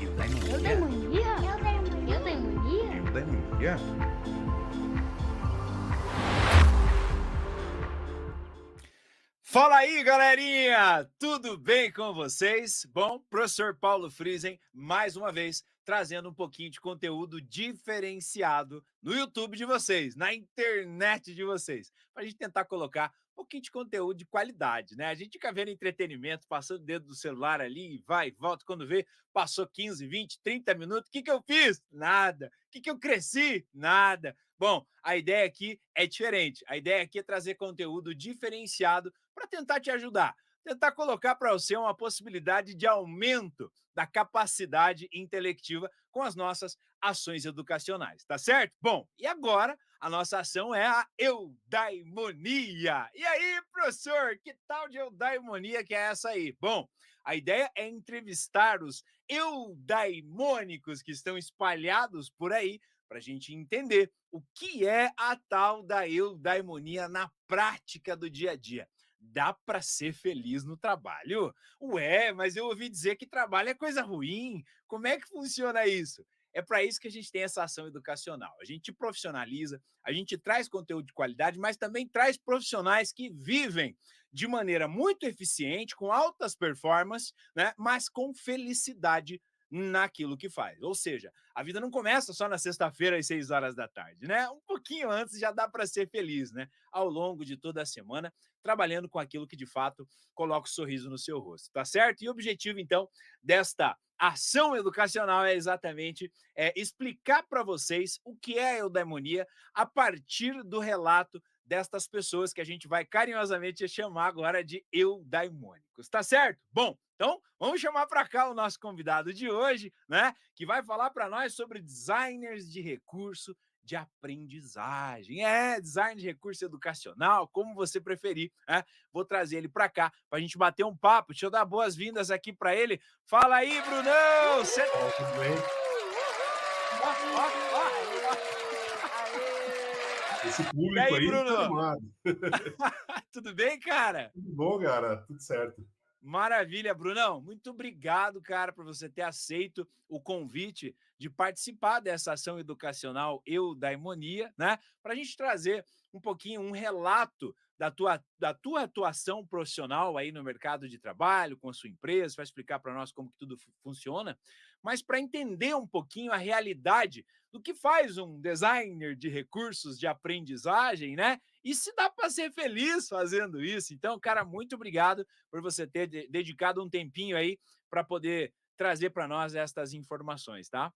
Eudaimonia? Eudaimonia? Eudaimonia? Fala aí, galerinha! Tudo bem com vocês? Bom, professor Paulo Friesen, mais uma vez, trazendo um pouquinho de conteúdo diferenciado no YouTube de vocês, na internet de vocês, para a gente tentar colocar um pouquinho de conteúdo de qualidade, né? A gente fica vendo entretenimento, passando o dedo do celular ali, vai e volta, quando vê, passou 15, 20, 30 minutos, o que eu fiz? Nada. O que eu cresci? Nada. Bom, a ideia aqui é diferente. A ideia aqui é trazer conteúdo diferenciado para tentar te ajudar, tentar colocar para você uma possibilidade de aumento da capacidade intelectiva com as nossas ações educacionais, tá certo? Bom, e agora a nossa ação é a eudaimonia. E aí, professor, que tal de eudaimonia que é essa aí? Bom, a ideia é entrevistar os eudaimônicos que estão espalhados por aí para a gente entender o que é a tal da eudaimonia na prática do dia a dia. Dá para ser feliz no trabalho? Ué, mas eu ouvi dizer que trabalho é coisa ruim. Como é que funciona isso? É para isso que a gente tem essa ação educacional. A gente profissionaliza, a gente traz conteúdo de qualidade, mas também traz profissionais que vivem de maneira muito eficiente, com altas performances, né? Mas com felicidade naquilo que faz. Ou seja, a vida não começa só na sexta-feira às 6 horas da tarde, né? Um pouquinho antes já dá para ser feliz, né? Ao longo de toda a semana, trabalhando com aquilo que de fato coloca o sorriso no seu rosto, tá certo? E o objetivo, então, desta ação educacional é exatamente explicar para vocês o que é a eudaimonia a partir do relato destas pessoas que a gente vai carinhosamente chamar agora de eudaimônicos, tá certo? Bom, então vamos chamar para cá o nosso convidado de hoje, né? Que vai falar para nós sobre designers de recurso de aprendizagem. Design de recurso educacional, como você preferir, né? Vou trazer ele para cá para a gente bater um papo. Deixa eu dar boas-vindas aqui para ele. Fala aí, Brunão! Tudo bem? Esse E público aí, aí tá Bruno? animado. Tudo bem, cara? Tudo bom, cara? Tudo certo. Maravilha, Brunão. Muito obrigado, cara, por você ter aceito o convite de participar dessa ação educacional Eudaimonia, né? Para a gente trazer um pouquinho, um relato da tua atuação profissional aí no mercado de trabalho, com a sua empresa, vai explicar para nós como que tudo funciona, mas para entender um pouquinho a realidade do que faz um designer de recursos de aprendizagem, né? E se dá para ser feliz fazendo isso. Então, cara, muito obrigado por você ter dedicado um tempinho aí para poder trazer para nós estas informações, tá?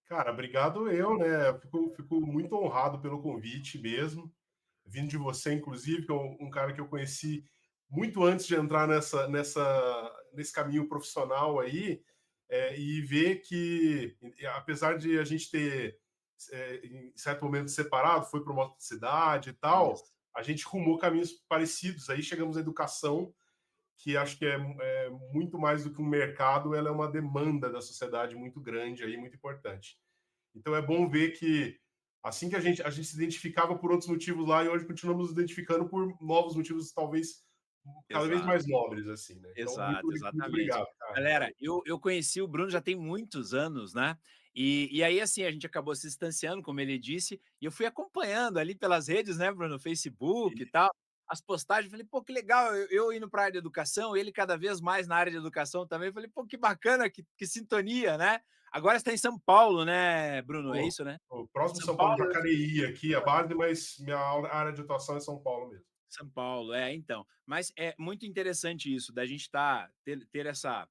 Cara, obrigado eu, né? Fico muito honrado pelo convite mesmo. Vindo de você, inclusive, que é um cara que eu conheci muito antes de entrar nesse caminho profissional aí, e ver que, apesar de a gente ter, em certo momento, separado, foi para uma outra cidade e tal, Isso. a gente rumou caminhos parecidos. Aí chegamos à educação, que acho que é muito mais do que um mercado, ela é uma demanda da sociedade muito grande aí, muito importante. Então é bom ver que assim que a gente se identificava por outros motivos lá, e hoje continuamos nos identificando por novos motivos, talvez cada vez Exato. mais nobres, assim, né? Então, muito, Exato, muito exatamente. obrigado, cara. Galera, Valeu. eu conheci o Bruno já tem muitos anos, né, e aí, assim, a gente acabou se distanciando, como ele disse, e eu fui acompanhando ali pelas redes, né, Bruno, Facebook e tal, as postagens, falei: "Pô, que legal, eu indo para a área de educação, ele cada vez mais na área de educação também", falei: "Pô, que bacana, que sintonia, né". Agora você tá em São Paulo, né, Bruno, é Pô, isso, né? pô, próximo de São São Paulo, Paulo? Jacareí, aqui a base, mas minha área de atuação é São Paulo mesmo. São Paulo, então. Mas é muito interessante isso, da gente ter essa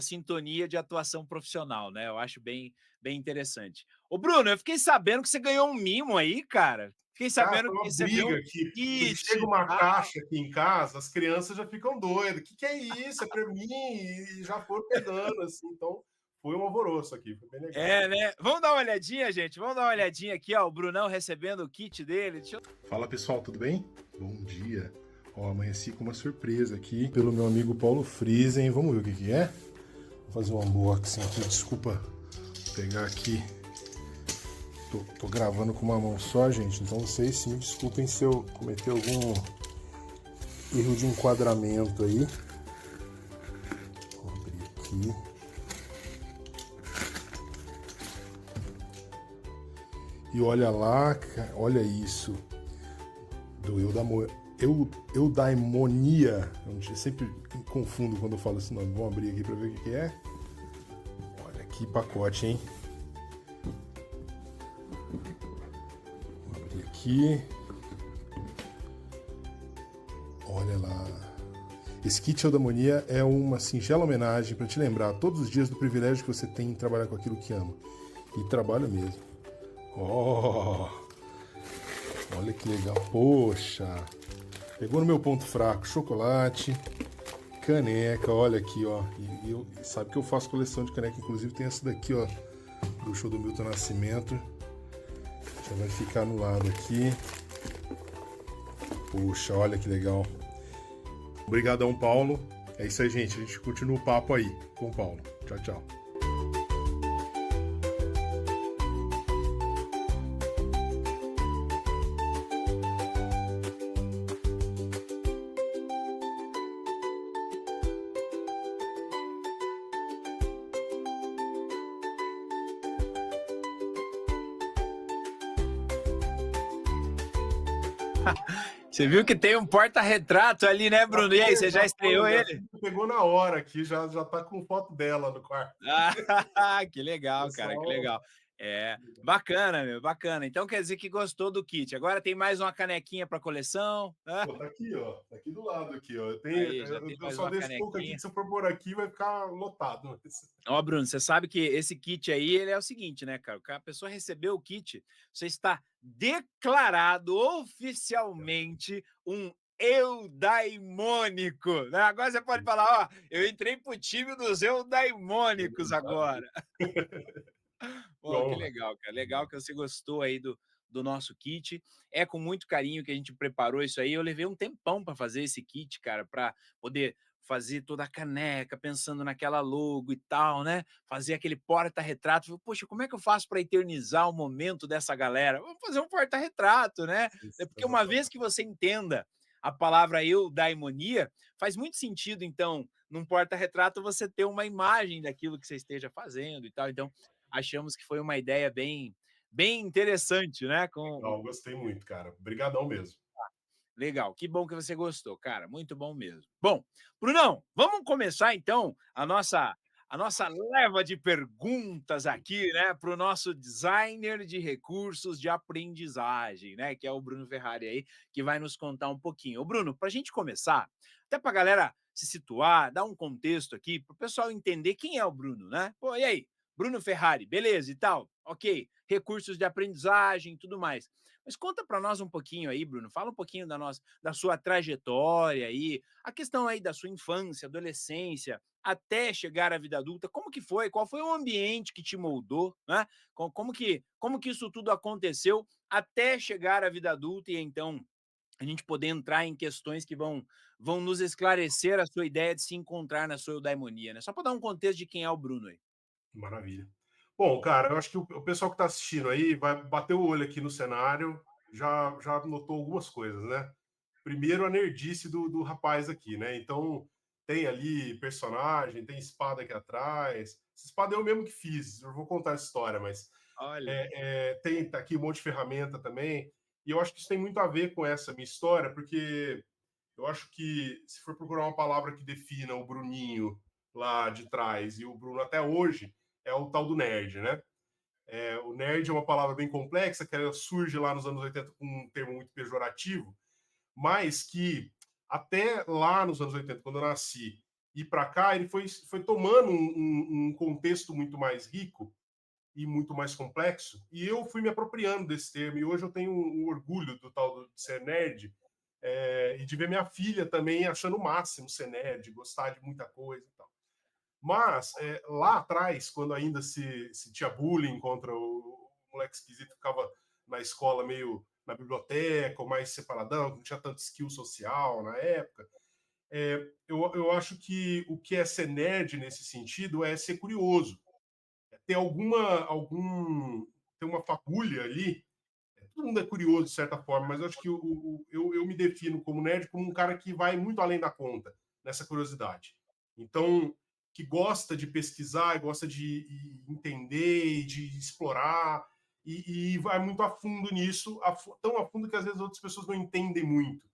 sintonia de atuação profissional, né, eu acho bem interessante. Ô Bruno, eu fiquei sabendo que você ganhou um mimo aí, cara. Fiquei Cara, sabendo foi que uma recebeu um briga aqui, porque kit chega e uma tal. caixa aqui em casa, as crianças já ficam doidas. O que que é isso? É para mim? E já foram pegando, assim. Então, foi um alvoroço aqui, foi bem legal. É, né. Vamos dar uma olhadinha, gente, vamos dar uma olhadinha aqui, ó, o Brunão recebendo o kit dele, deixa eu Fala pessoal, tudo bem? Bom dia. Ó, amanheci com uma surpresa aqui pelo meu amigo Paulo Friesen. Vamos ver o que que é? Vou fazer um unboxing aqui, desculpa pegar aqui. Tô gravando com uma mão só, gente, então vocês me desculpem se eu cometer algum erro de enquadramento aí. Vou abrir aqui. E olha lá, olha isso. Do eudaimonia. Eu sempre confundo quando eu falo esse nome. Vamos abrir aqui para ver o que é. Olha que pacote, hein? Vou abrir aqui. Olha lá. Esse kit eudaimonia é uma singela homenagem para te lembrar todos os dias do privilégio que você tem em trabalhar com aquilo que ama. E trabalha mesmo. Oh! Olha que legal. Poxa! Pegou no meu ponto fraco. Chocolate, caneca, olha aqui, ó. E sabe que eu faço coleção de caneca, inclusive tem essa daqui, ó, do show do Milton Nascimento. Já vai ficar no lado aqui. Poxa, olha que legal. Obrigadão, Paulo. É isso aí, gente. A gente continua o papo aí com o Paulo. Tchau, tchau. Você viu que tem um porta-retrato ali, né, Bruno? E aí, você já estreou ele? Pegou na hora aqui, já tá com foto dela no quarto. Ah, que legal, cara, que legal. É, bacana, meu, bacana. Então quer dizer que gostou do kit. Agora tem mais uma canequinha para coleção, né? Pô, tá aqui, ó. Tá aqui do lado, aqui, ó. Aí, já tem Eu mais só uma deixo pouco aqui, canequinha. que se eu for por aqui vai ficar lotado. Ó, Bruno, você sabe que esse kit aí, ele é o seguinte, né, cara? A pessoa recebeu o kit, você está declarado oficialmente um eudaimônico, né? Agora você pode falar, ó, eu entrei pro time dos eudaimônicos agora. Pô, que legal, cara. Legal que você gostou aí do nosso kit. É com muito carinho que a gente preparou isso aí. Eu levei um tempão para fazer esse kit, cara, para poder fazer toda a caneca, pensando naquela logo e tal, né? Fazer aquele porta-retrato. Poxa, como é que eu faço para eternizar o momento dessa galera? Vamos fazer um porta-retrato, né? É porque uma vez que você entenda a palavra eudaimonia, faz muito sentido, então, num porta-retrato você ter uma imagem daquilo que você esteja fazendo e tal. Então, achamos que foi uma ideia bem interessante, né? Legal, gostei muito, cara. Obrigadão mesmo. Legal, que bom que você gostou, cara, muito bom mesmo. Bom, Brunão, vamos começar então a nossa leva de perguntas aqui, né, para o nosso designer de recursos de aprendizagem, né, que é o Bruno Ferrari aí, que vai nos contar um pouquinho. Ô, Bruno, para a gente começar, até para a galera se situar, dar um contexto aqui, para o pessoal entender quem é o Bruno, né? Pô, e aí? Bruno Ferrari, beleza e tal? Ok, recursos de aprendizagem e tudo mais. Mas conta para nós um pouquinho aí, Bruno, fala um pouquinho da sua trajetória aí, a questão aí da sua infância, adolescência, até chegar à vida adulta, como que foi? Qual foi o ambiente que te moldou, né? Como que isso tudo aconteceu até chegar à vida adulta e então a gente poder entrar em questões que vão nos esclarecer a sua ideia de se encontrar na sua eudaimonia, né? Só para dar um contexto de quem é o Bruno aí. Maravilha. Bom, cara, eu acho que o pessoal que está assistindo aí vai bater o olho aqui no cenário, já notou algumas coisas, né? Primeiro, a nerdice do rapaz aqui, né? Então, tem ali personagem, tem espada aqui atrás. Essa espada eu mesmo que fiz, eu vou contar essa história, mas Olha. tem tá aqui um monte de ferramenta também. E eu acho que isso tem muito a ver com essa minha história, porque eu acho que se for procurar uma palavra que defina o Bruninho lá de trás e o Bruno até hoje, é o tal do nerd, né? O nerd é uma palavra bem complexa, que ela surge lá nos anos 80 com um termo muito pejorativo, mas que até lá nos anos 80, quando eu nasci, e para cá, ele foi tomando um contexto muito mais rico e muito mais complexo, e eu fui me apropriando desse termo, e hoje eu tenho um orgulho do tal de ser nerd, e de ver minha filha também achando o máximo ser nerd, gostar de muita coisa e tal. Mas lá atrás, quando ainda se tinha bullying contra o moleque esquisito que ficava na escola meio na biblioteca, ou mais separadão, não tinha tanto skill social na época, eu acho que o que é ser nerd nesse sentido é ser curioso. Ter ter uma fagulha ali. Todo mundo é curioso de certa forma, mas eu acho que eu me defino como nerd como um cara que vai muito além da conta nessa curiosidade. Então, que gosta de pesquisar, gosta de entender e de explorar. e vai muito a fundo nisso, tão a fundo que às vezes outras pessoas não entendem muito.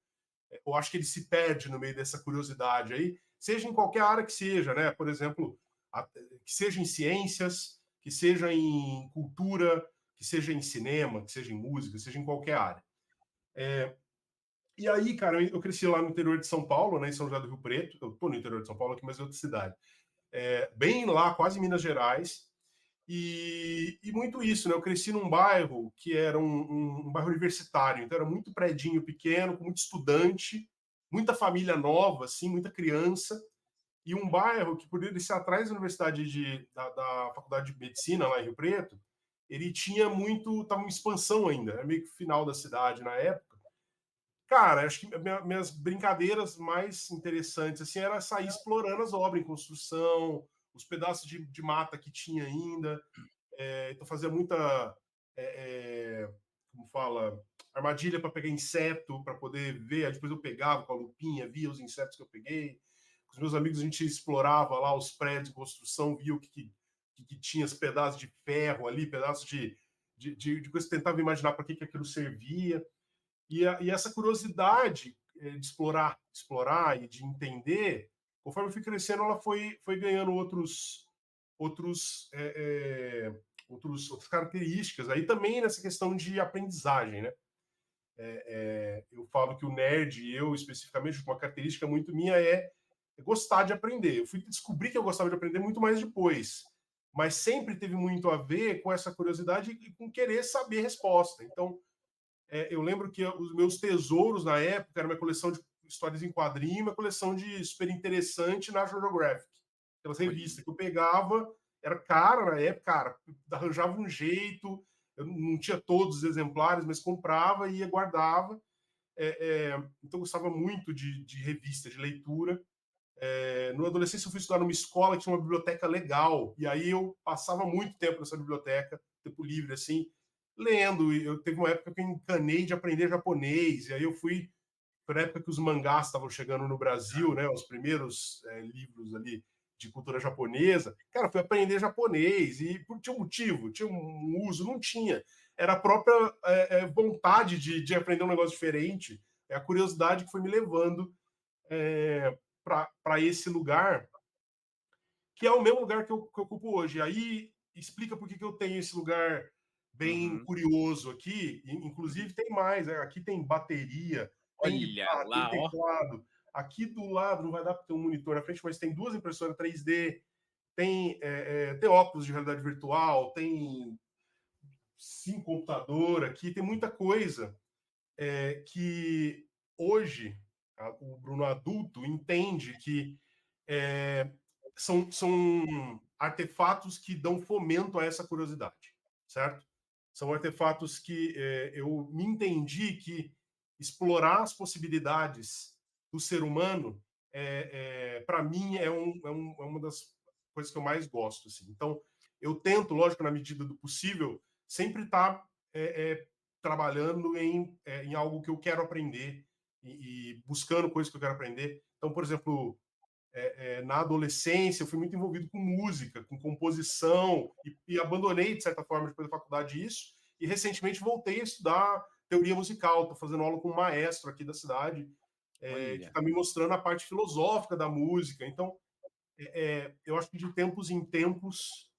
Eu acho que ele se perde no meio dessa curiosidade aí, seja em qualquer área que seja, né? Por exemplo, que seja em ciências, que seja em cultura, que seja em cinema, que seja em música, que seja em qualquer área. E aí, cara, eu cresci lá no interior de São Paulo, né, em São José do Rio Preto. Eu tô no interior de São Paulo aqui, mas em outra cidade. Bem lá, quase Minas Gerais. E muito isso, né? Eu cresci num bairro que era um bairro universitário, então era muito predinho pequeno, com muito estudante, muita família nova, assim, muita criança, e um bairro que, por ele ser atrás da Universidade da Faculdade de Medicina, lá em Rio Preto, ele tinha muito, estava em expansão ainda, era meio que o final da cidade na época. Cara, acho que minhas brincadeiras mais interessantes assim era sair explorando as obras em construção, os pedaços de mata que tinha ainda. Então fazia muita, como fala, armadilha para pegar inseto, para poder ver. Aí depois eu pegava com a lupinha, via os insetos que eu peguei. Com os meus amigos a gente explorava lá os prédios de construção, via o que tinha, os pedaços de ferro ali, pedaços de coisa que eu tentava imaginar para que aquilo servia. E essa curiosidade de explorar e de entender, conforme eu fui crescendo, ela foi ganhando outros, outras características. Aí também nessa questão de aprendizagem, né? Eu falo que o nerd, eu especificamente, uma característica muito minha é gostar de aprender. Eu fui descobrir que eu gostava de aprender muito mais depois, mas sempre teve muito a ver com essa curiosidade e com querer saber a resposta. Então, eu lembro que os meus tesouros na época era uma coleção de histórias em quadrinho, uma coleção de super interessante na Geographic. Aquelas revistas que eu pegava, era cara na época, cara, arranjava um jeito, eu não tinha todos os exemplares, mas comprava e guardava. Então eu gostava muito de revista, de leitura. No adolescência eu fui estudar numa escola que tinha uma biblioteca legal, e aí eu passava muito tempo nessa biblioteca, tempo livre, assim, lendo. Eu teve uma época que eu encanei de aprender japonês, e aí eu fui, foi na época que os mangás estavam chegando no Brasil, né, os primeiros livros ali de cultura japonesa. Cara, fui aprender japonês, e tinha um motivo, tinha um uso, não tinha. Era a própria vontade de aprender um negócio diferente, é a curiosidade que foi me levando para esse lugar, que é o mesmo lugar que eu ocupo hoje. Aí explica por que eu tenho esse lugar bem curioso aqui. Inclusive tem mais, aqui tem bateria, tem Olha guitarra, tem lá, ó. teclado. Aqui do lado, não vai dar para ter um monitor na frente, mas tem 2 impressoras 3D, tem óculos de realidade virtual, tem 5 computador aqui, tem muita coisa que hoje o Bruno adulto entende que são artefatos que dão fomento a essa curiosidade, certo? São artefatos que eu me entendi que explorar as possibilidades do ser humano, para mim, é uma das coisas que eu mais gosto. Assim. Então, eu tento, lógico, na medida do possível, sempre estar trabalhando em algo que eu quero aprender e buscando coisas que eu quero aprender. Então, por exemplo, na adolescência, eu fui muito envolvido com música, com composição, e abandonei, de certa forma, depois da faculdade, isso. E recentemente voltei a estudar teoria musical. Estou fazendo aula com um maestro aqui da cidade, que está me mostrando a parte filosófica da música. Então, eu acho que de tempos em tempos,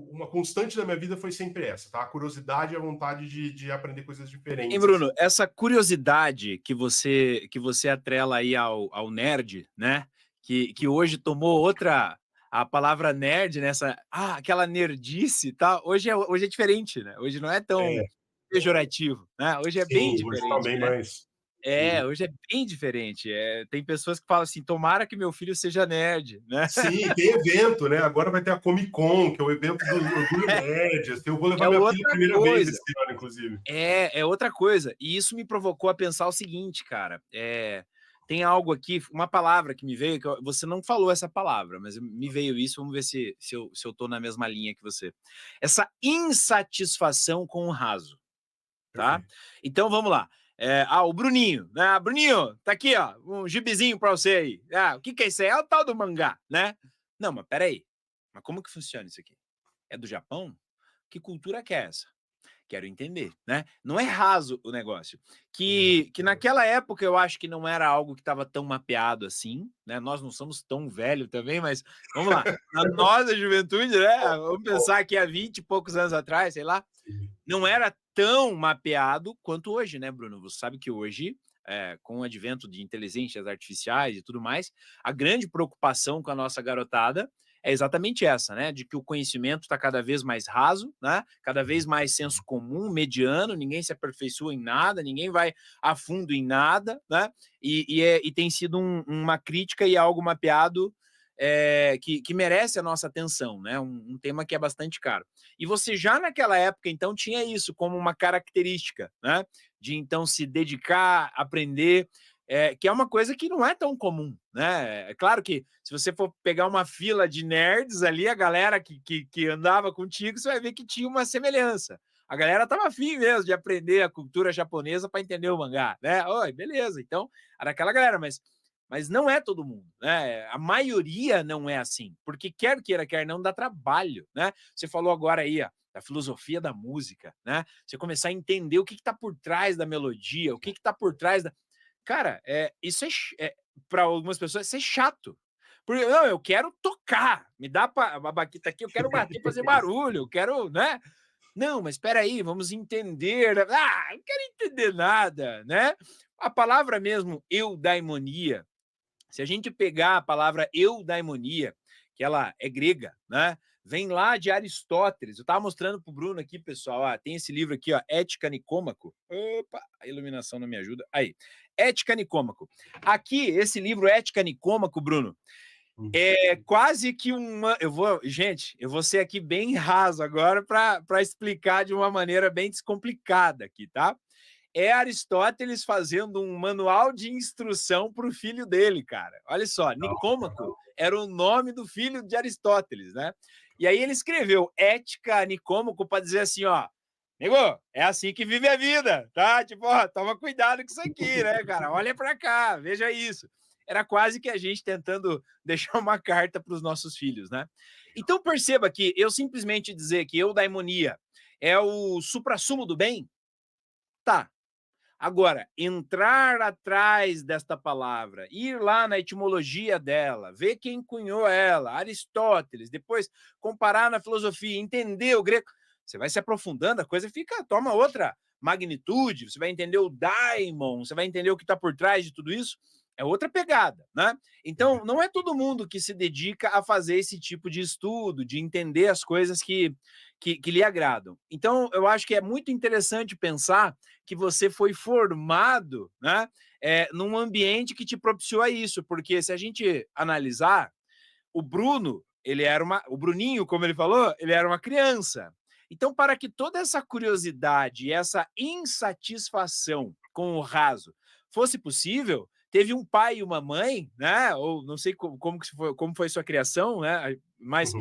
uma constante da minha vida foi sempre essa, tá? A curiosidade e a vontade de aprender coisas Hein, diferentes. Bruno, essa curiosidade que você atrela aí ao nerd, né, que hoje tomou outra, a palavra nerd nessa, aquela nerdice, tá, hoje é diferente, né, hoje não é tão É, pejorativo, né, hoje é bem sim, hoje está diferente, bem né. mais. Uhum. Hoje é bem diferente, tem pessoas que falam assim: "Tomara que meu filho seja nerd", né. Sim, tem evento, né? Agora vai ter a Comic Con, que é o evento do Orgulho Nerd. Eu vou levar É minha filha a outra primeira vez coisa. esse ano, inclusive. É outra coisa. E isso me provocou a pensar o seguinte, cara, tem algo aqui, uma palavra que me veio, que você não falou essa palavra, mas me veio isso, vamos ver se eu tô na mesma linha que você. Essa insatisfação com o raso, tá? Perfeito. Então vamos lá. O Bruninho, né? Bruninho, tá aqui, ó, um gibizinho pra você aí. O que é isso aí? É o tal do mangá, né? Não, mas peraí. Mas como que funciona isso aqui? É do Japão? Que cultura que é essa? Quero entender, né? Não é raso o negócio. Que naquela época eu acho que não era algo que estava tão mapeado assim, né? Nós não somos tão velho também, mas vamos lá. Na nossa juventude, né? Vamos pensar que há 20 e poucos anos atrás, sei lá, não era tão mapeado quanto hoje, né, Bruno? Você sabe que hoje, com o advento de inteligências artificiais e tudo mais, a grande preocupação com a nossa garotada é exatamente essa, né? De que o conhecimento está cada vez mais raso, né? Cada vez mais senso comum, mediano, ninguém se aperfeiçoa em nada, ninguém vai a fundo em nada, né? E tem sido uma crítica e algo mapeado que merece a nossa atenção, né? Um tema que é bastante caro. E você já naquela época, então, tinha isso como uma característica, né? De então se dedicar, aprender, que é uma coisa que não é tão comum, né? É claro que se você for pegar uma fila de nerds ali, a galera que andava contigo, você vai ver que tinha uma semelhança. A galera tava afim mesmo de aprender a cultura japonesa para entender o mangá, né? Oi, beleza. Então, era aquela galera, mas não é todo mundo, né? A maioria não é assim, porque quer queira, quer não, dá trabalho, né? Você falou agora aí, ó, da filosofia da música, né? Você começar a entender o que está por trás da melodia, o que está por trás da. Cara, isso para algumas pessoas isso é chato. Porque, não, eu quero tocar, me dá a baqueta aqui, eu quero bater, fazer barulho, eu quero, né? Não, mas espera aí, vamos entender. Ah, não quero entender nada, né? A palavra mesmo eudaimonia, se a gente pegar a palavra eudaimonia, que ela é grega, né? Vem lá de Aristóteles. Eu estava mostrando para o Bruno aqui, pessoal. Tem esse livro aqui, ó, Ética Nicômaco. Opa, a iluminação não me ajuda. Aí, Ética Nicômaco. Aqui, esse livro Ética Nicômaco, Bruno, é quase que uma. Gente, eu vou ser aqui bem raso agora para explicar de uma maneira bem descomplicada aqui, tá? É Aristóteles fazendo um manual de instrução para o filho dele, cara. Olha só, Nicômaco era o nome do filho de Aristóteles, né? E aí ele escreveu Ética Nicômaco para dizer assim, ó, amigo, é assim que vive a vida, tá? Tipo, ó, toma cuidado com isso aqui, né, cara? Olha para cá, veja isso. Era quase que a gente tentando deixar uma carta para os nossos filhos, né? Então perceba que eu simplesmente dizer que eudaimonia é o suprassumo do bem, tá. Agora, entrar atrás desta palavra, ir lá na etimologia dela, ver quem cunhou ela, Aristóteles, depois comparar na filosofia, entender o grego, você vai se aprofundando, a coisa toma outra magnitude, você vai entender o daimon, você vai entender o que está por trás de tudo isso, é outra pegada, né? Então, não é todo mundo que se dedica a fazer esse tipo de estudo, de entender as coisas que lhe agradam. Então, eu acho que é muito interessante pensar que você foi formado, né, num ambiente que te propiciou isso, porque se a gente analisar, o Bruno, o Bruninho, como ele falou, ele era uma criança. Então, para que toda essa curiosidade e essa insatisfação com o raso fosse possível, teve um pai e uma mãe, né? Ou não sei como foi sua criação, né? Mas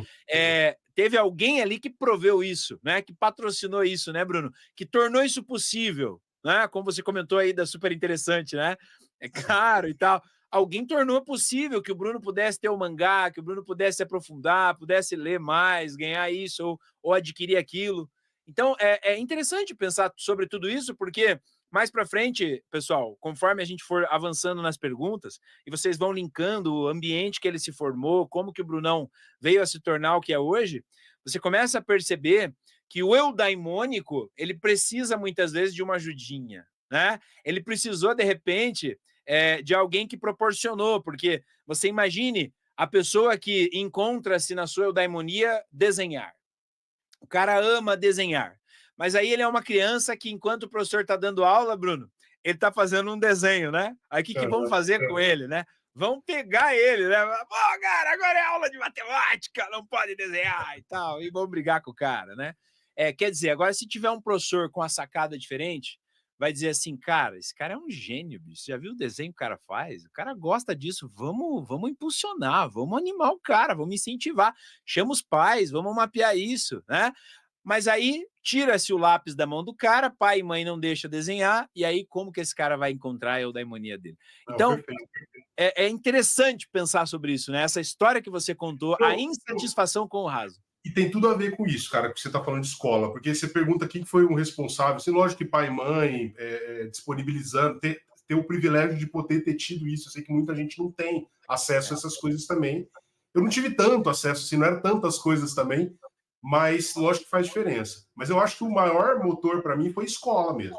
teve alguém ali que proveu isso, né? Que patrocinou isso, né, Bruno? Que tornou isso possível, né? Como você comentou aí da super interessante, né? É caro e tal. Alguém tornou possível que o Bruno pudesse ter o mangá, que o Bruno pudesse se aprofundar, pudesse ler mais, ganhar isso ou adquirir aquilo. Então, é interessante pensar sobre tudo isso, porque mais para frente, pessoal, conforme a gente for avançando nas perguntas, e vocês vão linkando o ambiente que ele se formou, como que o Brunão veio a se tornar o que é hoje, você começa a perceber que o eudaimônico, ele precisa muitas vezes de uma ajudinha, né? Ele precisou, de repente, de alguém que proporcionou, porque você imagine a pessoa que encontra-se na sua eudaimonia desenhar. O cara ama desenhar, mas aí ele é uma criança que, enquanto o professor está dando aula, Bruno, ele está fazendo um desenho, né? Aí o que vão fazer com ele, né? Vão pegar ele, né? Pô, cara, agora é aula de matemática, não pode desenhar e tal, e vão brigar com o cara, né? Quer dizer, agora se tiver um professor com a sacada diferente, vai dizer assim, cara, esse cara é um gênio, bicho. Você já viu o desenho que o cara faz? O cara gosta disso, vamos impulsionar, vamos animar o cara, vamos incentivar. Chama os pais, vamos mapear isso, né? Mas aí tira-se o lápis da mão do cara, pai e mãe não deixam desenhar, e aí como que esse cara vai encontrar a eudaimonia dele? Então, é interessante pensar sobre isso, né? Essa história que você contou, a insatisfação com o raso. E tem tudo a ver com isso, cara, que você está falando de escola, porque você pergunta quem foi o responsável. Assim, lógico que pai e mãe disponibilizando, ter o privilégio de poder ter tido isso. Eu sei que muita gente não tem acesso a essas coisas também. Eu não tive tanto acesso, assim, não eram tantas coisas também, mas lógico que faz diferença. Mas eu acho que o maior motor para mim foi escola mesmo,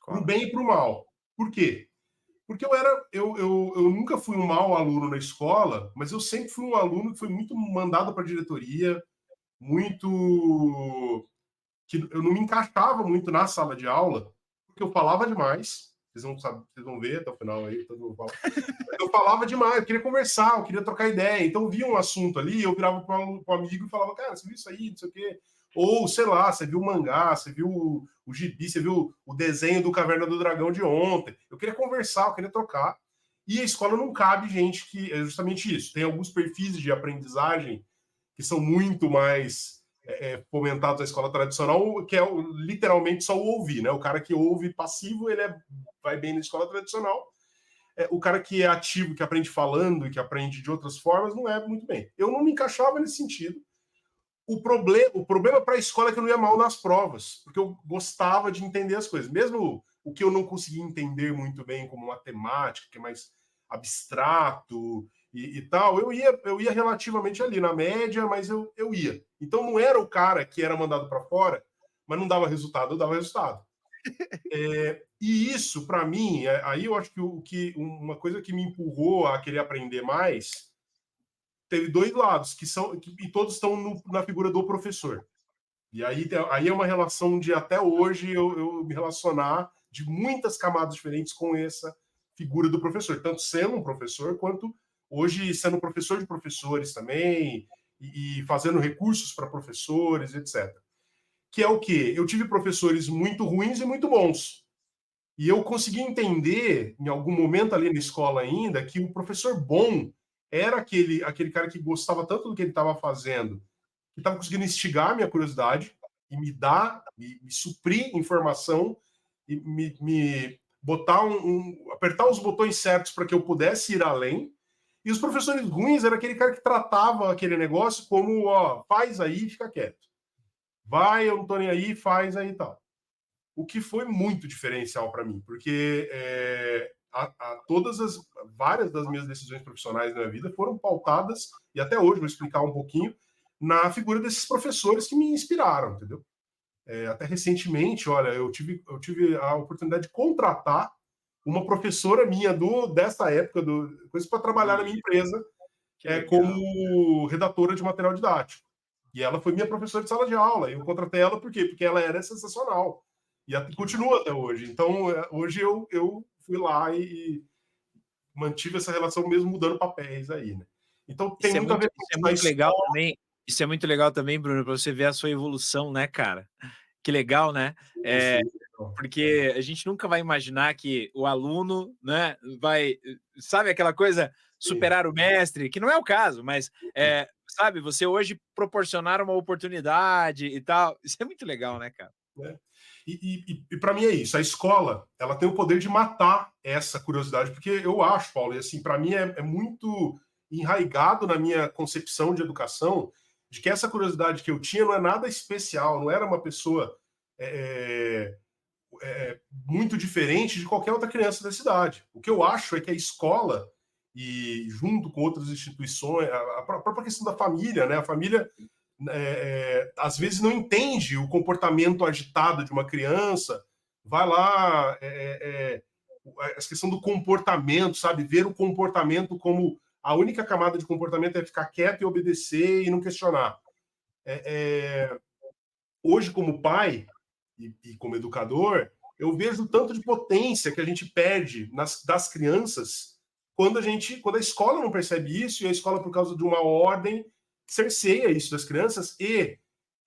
para o Escola. bem e para o mal. Por quê? Porque eu nunca fui um mau aluno na escola, mas eu sempre fui um aluno que foi muito mandado para a diretoria, muito que eu não me encaixava muito na sala de aula, porque eu falava demais. Vocês vão ver até o final aí, todo mundo fala. Eu falava demais, eu queria conversar, eu queria trocar ideia. Então, eu via um assunto ali, eu virava para um amigo e falava, cara, você viu isso aí, não sei o quê. Ou, sei lá, você viu o mangá, você viu o gibi, você viu o desenho do Caverna do Dragão de ontem. Eu queria conversar, eu queria trocar. E a escola não cabe gente que é justamente isso. Tem alguns perfis de aprendizagem que são muito mais fomentados na escola tradicional, que é literalmente só o ouvir, né? O cara que ouve passivo, vai bem na escola tradicional. O cara que é ativo, que aprende falando e que aprende de outras formas, não é muito bem. Eu não me encaixava nesse sentido. O problema para a escola é que eu não ia mal nas provas, porque eu gostava de entender as coisas. Mesmo o que eu não conseguia entender muito bem, como matemática, que é mais abstrato e tal, eu ia relativamente ali na média, mas eu ia. Então não era o cara que era mandado para fora, mas não dava resultado, eu dava resultado. E isso, para mim, aí eu acho que uma coisa que me empurrou a querer aprender mais teve dois lados, e todos estão na figura do professor. E aí é uma relação de até hoje eu me relacionar de muitas camadas diferentes com essa figura do professor, tanto sendo um professor quanto hoje sendo professor de professores também e fazendo recursos para professores, etc. Que é o quê? Eu tive professores muito ruins e muito bons. E eu consegui entender, em algum momento ali na escola ainda, que o professor bom era aquele cara que gostava tanto do que ele estava fazendo, que estava conseguindo instigar a minha curiosidade e me suprir informação e me botar apertar os botões certos para que eu pudesse ir além. E os professores ruins era aquele cara que tratava aquele negócio como, ó, faz aí e fica quieto. Vai, eu não tô nem aí, faz aí e tal. O que foi muito diferencial para mim, porque várias das minhas decisões profissionais na minha vida foram pautadas, e até hoje vou explicar um pouquinho, na figura desses professores que me inspiraram, entendeu? Até recentemente, olha, eu tive a oportunidade de contratar uma professora minha dessa época, coisa para trabalhar na minha empresa, como redatora de material didático. E ela foi minha professora de sala de aula. E eu contratei ela por quê? Porque ela era sensacional. E continua até hoje. Então, hoje eu fui lá e mantive essa relação mesmo mudando papéis aí, né? Então, tem muito a ver com Isso é a muito legal escola. também. Isso é muito legal também, Bruno, para você ver a sua evolução, né, cara? Que legal, né? Sim. Porque a gente nunca vai imaginar que o aluno, né, vai, sabe aquela coisa, Sim. superar o mestre, que não é o caso, mas, sabe, você hoje proporcionar uma oportunidade e tal, isso é muito legal, né, cara? Né? E para mim é isso. A escola, ela tem o poder de matar essa curiosidade, porque eu acho, Paulo, e assim, para mim é muito enraigado na minha concepção de educação, de que essa curiosidade que eu tinha não é nada especial, não era uma pessoa muito diferente de qualquer outra criança da cidade. O que eu acho é que a escola, e junto com outras instituições, a própria questão da família, né? A família às vezes não entende o comportamento agitado de uma criança, vai lá, a questão do comportamento, sabe? Ver o comportamento como a única camada de comportamento é ficar quieto e obedecer e não questionar. Hoje, como pai e como educador, eu vejo o tanto de potência que a gente perde das crianças quando a escola não percebe isso e a escola, por causa de uma ordem, cerceia isso das crianças. E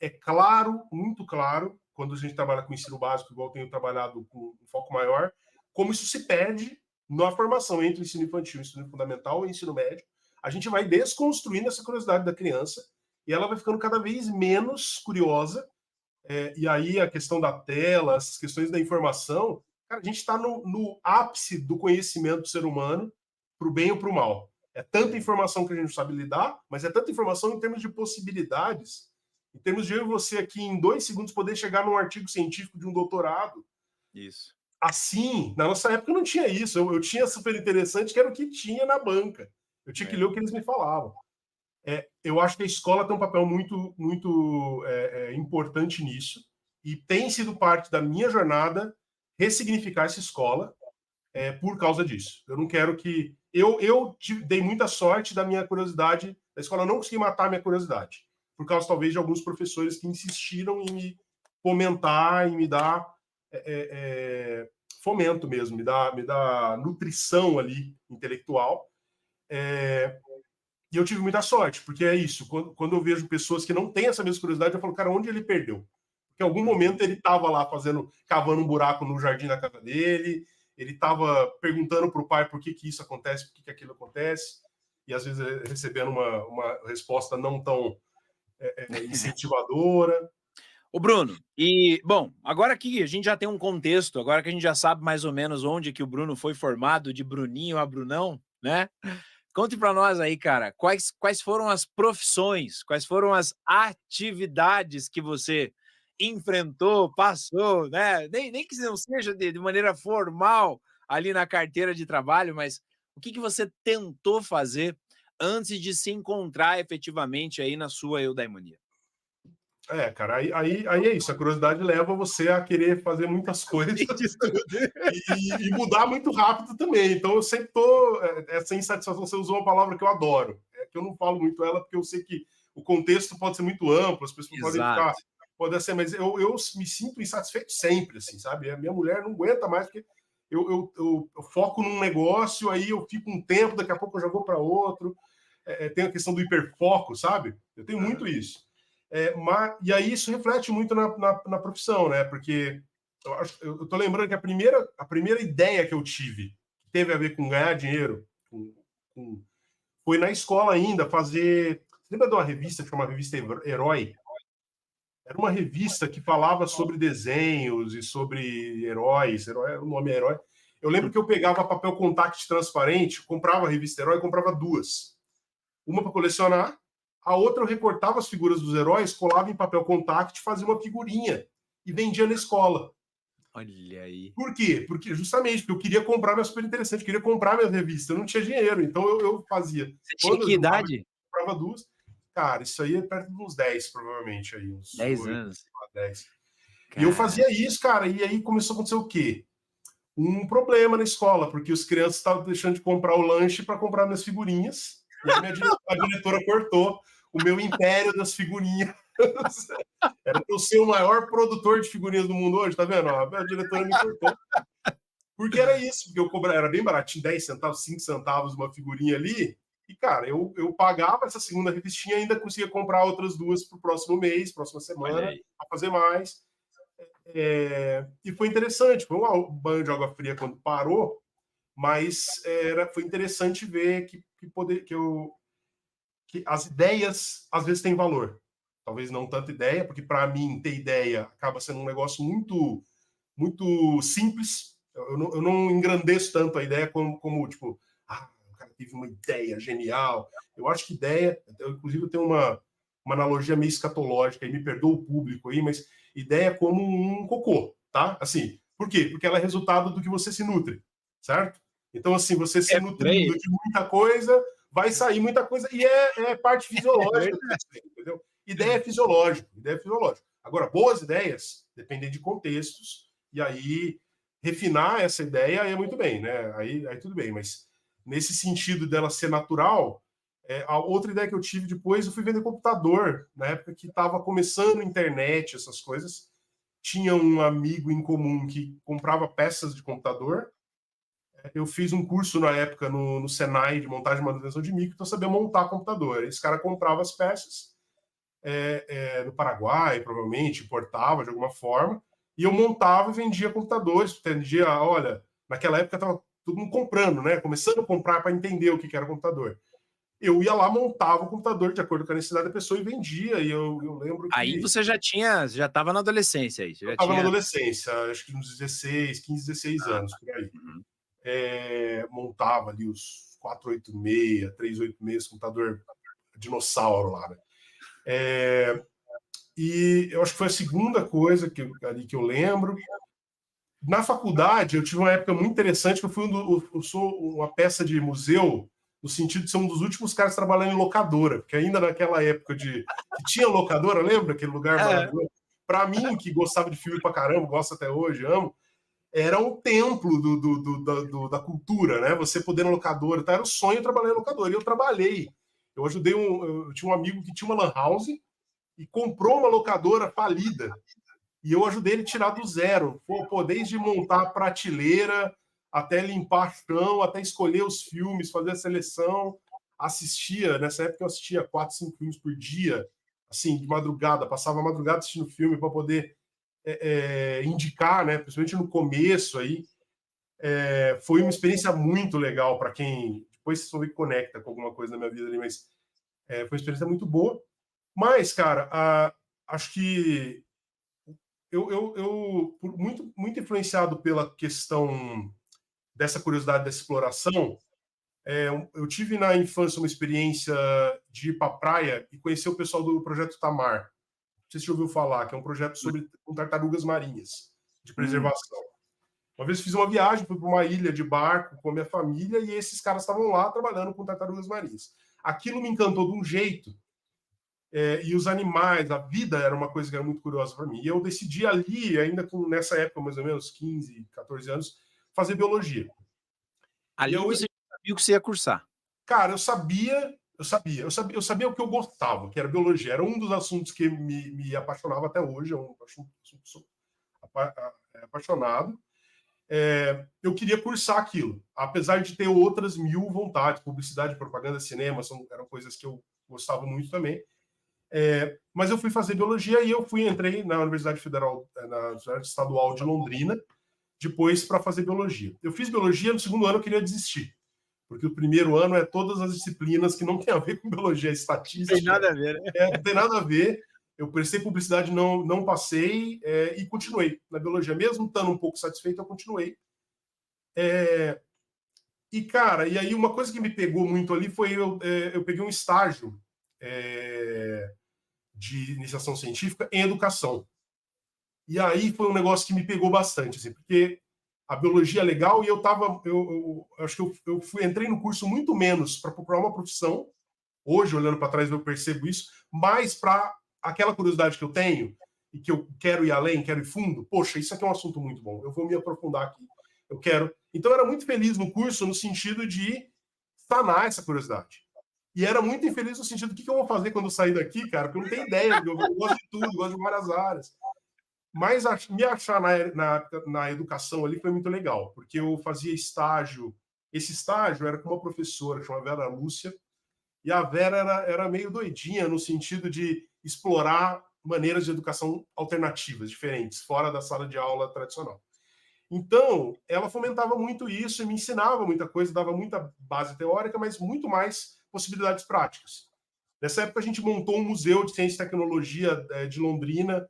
é claro, muito claro, quando a gente trabalha com ensino básico, igual eu tenho trabalhado com um foco maior, como isso se perde na formação entre o ensino infantil, o ensino fundamental e o ensino médio. A gente vai desconstruindo essa curiosidade da criança e ela vai ficando cada vez menos curiosa. E aí a questão da tela, as questões da informação, cara, a gente está no ápice do conhecimento do ser humano, para o bem ou para o mal. É tanta informação que a gente não sabe lidar, mas é tanta informação em termos de possibilidades Em termos de eu e você aqui, em 2 segundos, poder chegar num artigo científico de um doutorado. Isso. Assim, na nossa época não tinha isso. Eu tinha super interessante, que era o que tinha na banca. Eu tinha que ler o que eles me falavam. Eu acho que a escola tem um papel muito importante nisso. E tem sido parte da minha jornada ressignificar essa escola por causa disso. Eu não quero que... Eu dei muita sorte da minha curiosidade, da escola não conseguir matar a minha curiosidade. Por causa, talvez, de alguns professores que insistiram em me fomentar, em me dar fomento mesmo, me dá nutrição ali intelectual. E eu tive muita sorte, porque é isso. Quando eu vejo pessoas que não têm essa mesma curiosidade, eu falo, cara, onde ele perdeu? Porque em algum momento ele estava lá cavando um buraco no jardim da casa dele, ele estava perguntando para o pai por que isso acontece, por que aquilo acontece, e às vezes recebendo uma resposta não tão incentivadora. Ô Bruno, bom, agora que a gente já tem um contexto, agora que a gente já sabe mais ou menos onde que o Bruno foi formado, de Bruninho a Brunão, né? Conte para nós aí, cara, quais foram as profissões, quais foram as atividades que você enfrentou, passou, né? Nem que não seja de maneira formal ali na carteira de trabalho, mas o que você tentou fazer antes de se encontrar efetivamente aí na sua eudaimonia? Cara, aí é isso. A curiosidade leva você a querer fazer muitas coisas e mudar muito rápido também. Então, eu sempre tô... Essa insatisfação, você usou uma palavra que eu adoro. Que eu não falo muito ela, porque eu sei que o contexto pode ser muito amplo, as pessoas podem ficar... Exato. Pode ser, mas eu me sinto insatisfeito sempre, assim, sabe? A minha mulher não aguenta mais, porque eu foco num negócio, aí eu fico um tempo, daqui a pouco eu já vou para outro. Tem a questão do hiperfoco, sabe? Eu tenho muito isso. E aí isso reflete muito na profissão, né? Porque eu tô lembrando que a primeira ideia que eu tive, que teve a ver com ganhar dinheiro, foi na escola ainda, fazer... Você lembra de uma revista que chama Revista Herói? Era uma revista que falava sobre desenhos e sobre heróis. O nome é Herói. Eu lembro que eu pegava papel contact transparente, comprava a revista Herói, comprava 2. Uma para colecionar, a outra eu recortava as figuras dos heróis, colava em papel contact, fazia uma figurinha e vendia na escola. Olha aí. Por quê? Porque eu queria comprar minha super interessante, eu queria comprar minha revista, eu não tinha dinheiro, então eu fazia. Você tinha Quando que eu juntava, idade? comprava 2. Cara, isso aí é perto de uns 10, provavelmente, aí, uns 10 8, anos. 10. E eu Cara, fazia isso, cara, e aí começou a acontecer o quê? Um problema na escola, porque os crianças estavam deixando de comprar o lanche para comprar minhas figurinhas, e aí a diretora cortou o meu império das figurinhas. Era para eu ser o maior produtor de figurinhas do mundo hoje, tá vendo? A diretora me cortou. Porque era isso, porque eu cobrava, era bem baratinho, 10 centavos, 5 centavos uma figurinha ali. E, cara, eu pagava essa segunda revistinha e ainda conseguia comprar outras 2 para o próximo mês, próxima olha semana, aí. a fazer mais. E foi interessante, foi um banho de água fria quando parou, mas foi interessante ver que as ideias às vezes têm valor. Talvez não tanta ideia, porque para mim ter ideia acaba sendo um negócio muito simples. Eu não engrandeço tanto a ideia como tipo, o cara teve uma ideia genial. Eu acho que ideia, inclusive eu tenho uma analogia meio escatológica, e me perdoa o público aí, mas ideia é como um cocô, tá? Assim, por quê? Porque ela é resultado do que você se nutre, certo? Então, assim, você se É por aí. nutrindo de muita coisa, vai sair muita coisa, e é parte fisiológica, entendeu? Ideia é fisiológico, ideia é fisiológico. Agora, boas ideias dependem de contextos, e aí refinar essa ideia é muito bem, né? Aí tudo bem, mas nesse sentido dela ser natural, a outra ideia que eu tive depois, eu fui vender computador, na época que estava começando a internet, essas coisas. Tinha um amigo em comum que comprava peças de computador. Eu fiz um curso na época no Senai de montagem e manutenção de micro, então eu sabia montar computador. Esse cara comprava as peças no Paraguai, provavelmente, importava de alguma forma, e eu montava e vendia computadores. Vendia, olha, naquela época estava todo mundo comprando, né? Começando a comprar para entender o que era computador. Eu ia lá, montava o computador de acordo com a necessidade da pessoa e vendia. E eu lembro Aí que você já estava na adolescência aí, você eu já estava na tinha... adolescência, acho que uns 16, 15, 16 Ah, anos, por aí. uhum. Montava ali os 486, 386, computador dinossauro lá, né? E eu acho que foi a segunda coisa ali que eu lembro. Na faculdade, eu tive uma época muito interessante, que eu sou uma peça de museu, no sentido de ser um dos últimos caras trabalhando em locadora, porque ainda naquela época que tinha locadora, lembra aquele lugar maravilhoso? Para mim, que gostava de filme pra caramba, gosto até hoje, amo, era um templo da cultura, né? Você poder na locadora, tá? Era o sonho trabalhar em locadora. E eu trabalhei. Eu tinha um amigo que tinha uma lan house e comprou uma locadora falida. E eu ajudei ele a tirar do zero. Pô, desde montar a prateleira, até limpar chão, até escolher os filmes, fazer a seleção. Assistia, nessa época eu assistia 4, 5 filmes por dia, assim, de madrugada. Passava a madrugada assistindo filme para poder indicar, né? Principalmente no começo aí. Foi uma experiência muito legal para quem... Depois vocês vão ver que conecta com alguma coisa na minha vida ali, mas foi uma experiência muito boa. Mas, cara, acho que muito influenciado pela questão dessa curiosidade, dessa exploração, eu tive na infância uma experiência de ir para a praia e conhecer o pessoal do Projeto Tamar. Não sei se você ouviu falar, que é um projeto com tartarugas marinhas, de preservação. Uma vez fiz uma viagem, fui para uma ilha de barco com a minha família e esses caras estavam lá trabalhando com tartarugas marinhas. Aquilo me encantou de um jeito. E os animais, a vida era uma coisa que era muito curiosa para mim. E eu decidi ali, ainda nessa época, mais ou menos, 15, 14 anos, fazer biologia. Ali você sabia o que você ia cursar. Cara, eu sabia o que eu gostava, que era biologia. Era um dos assuntos que me apaixonava até hoje, é um assunto que sou apaixonado. Eu queria cursar aquilo, apesar de ter outras 1000 vontades. Publicidade, propaganda, cinema, eram coisas que eu gostava muito também. Mas eu fui fazer biologia e entrei na Universidade Federal, na Universidade Estadual de Londrina, depois para fazer biologia. Eu fiz biologia, no segundo ano eu queria desistir, porque o primeiro ano é todas as disciplinas que não tem a ver com biologia, estatística. Não tem nada a ver, né? Não tem nada a ver. Eu prestei publicidade, não passei, e continuei na biologia. Mesmo estando um pouco satisfeito, eu continuei. E, cara, e aí uma coisa que me pegou muito ali foi eu peguei um estágio de iniciação científica em educação. E aí foi um negócio que me pegou bastante, assim, porque a biologia é legal e acho que eu entrei no curso muito menos para procurar uma profissão. Hoje, olhando para trás, eu percebo isso, mais para aquela curiosidade que eu tenho e que eu quero ir além, quero ir fundo. Poxa, isso aqui é um assunto muito bom, eu vou me aprofundar aqui, eu quero. Então, eu era muito feliz no curso no sentido de sanar essa curiosidade. E era muito infeliz no sentido do que eu vou fazer quando eu sair daqui, cara, porque eu não tenho ideia, eu gosto de tudo, gosto de várias áreas. Mas me achar na educação ali foi muito legal, porque eu fazia estágio. Esse estágio era com uma professora, chamada Vera Lúcia, e a Vera era meio doidinha no sentido de explorar maneiras de educação alternativas, diferentes, fora da sala de aula tradicional. Então, ela fomentava muito isso e me ensinava muita coisa, dava muita base teórica, mas muito mais possibilidades práticas. Nessa época, a gente montou um museu de ciência e tecnologia de Londrina,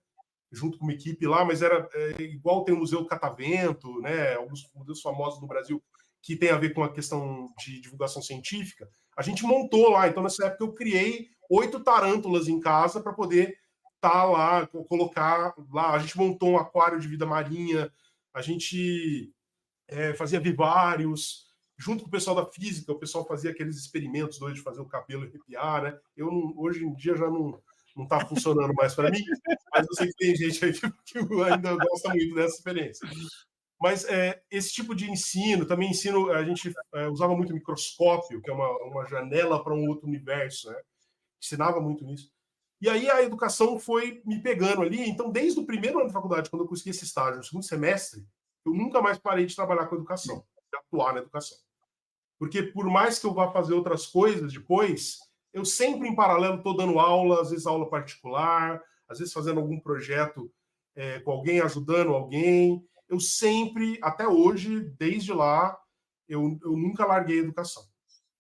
junto com uma equipe lá, mas era igual tem o Museu Catavento, né, alguns museus famosos no Brasil que tem a ver com a questão de divulgação científica. A gente montou lá, então nessa época eu criei 8 tarântulas em casa para poder estar lá, colocar lá. A gente montou um aquário de vida marinha, a gente fazia vivários, junto com o pessoal da física, o pessoal fazia aqueles experimentos de fazer o cabelo arrepiar, né? Hoje em dia já não está funcionando mais para mim, mas eu sei que tem gente aí que ainda gosta muito dessa experiência. Mas esse tipo de ensino, também a gente usava muito microscópio, que é uma janela para um outro universo, né? Ensinava muito nisso. E aí a educação foi me pegando ali. Então, desde o primeiro ano de faculdade, quando eu consegui esse estágio, no segundo semestre, eu nunca mais parei de trabalhar com educação, de atuar na educação. Porque por mais que eu vá fazer outras coisas depois, eu sempre, em paralelo, estou dando aula, às vezes aula particular, às vezes fazendo algum projeto com alguém, ajudando alguém. Eu sempre, até hoje, desde lá, eu nunca larguei a educação.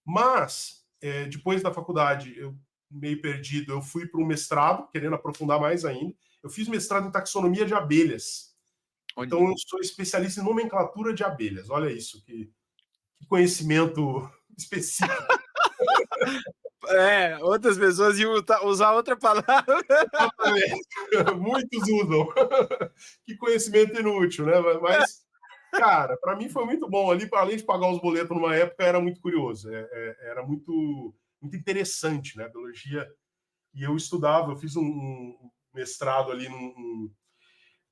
Mas, depois da faculdade, eu meio perdido, eu fui para um mestrado, querendo aprofundar mais ainda. Eu fiz mestrado em taxonomia de abelhas. Então, eu sou especialista em nomenclatura de abelhas. Olha isso, que conhecimento específico. Outras pessoas iam usar outra palavra. Muitos usam. Que conhecimento inútil, né? Mas, cara, para mim foi muito bom. Ali, além de pagar os boletos numa época, era muito curioso. Era muito interessante, né? Biologia. E eu estudava, eu fiz um mestrado ali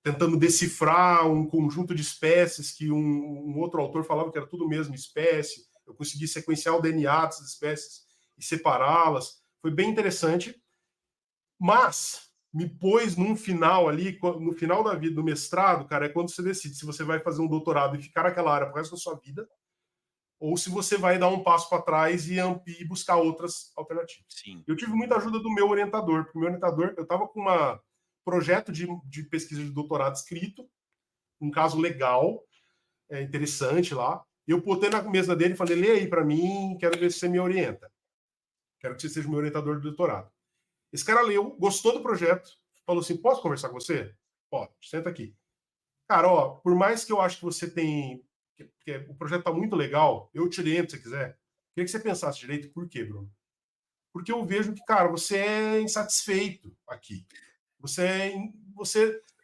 tentando decifrar um conjunto de espécies que um outro autor falava que era tudo mesma espécie. Eu consegui sequenciar o DNA dessas espécies e separá-las. Foi bem interessante, mas me pôs num final ali, no final da vida do mestrado, cara, é quando você decide se você vai fazer um doutorado e ficar naquela área pro resto da sua vida, ou se você vai dar um passo para trás e buscar outras alternativas. Sim. Eu tive muita ajuda do meu orientador, porque o meu orientador, eu estava com um projeto de pesquisa de doutorado escrito, um caso legal, interessante lá, e eu botei na mesa dele e falei, lê aí para mim, quero ver se você me orienta. Quero que você seja meu orientador de doutorado. Esse cara leu, gostou do projeto, falou assim, posso conversar com você? Pode, senta aqui. Cara, ó, por mais que eu acho que você tem... que o projeto está muito legal, eu te oriento se você quiser. Queria que você pensasse direito. Por quê, Bruno? Porque eu vejo que, cara, você é insatisfeito aqui. Você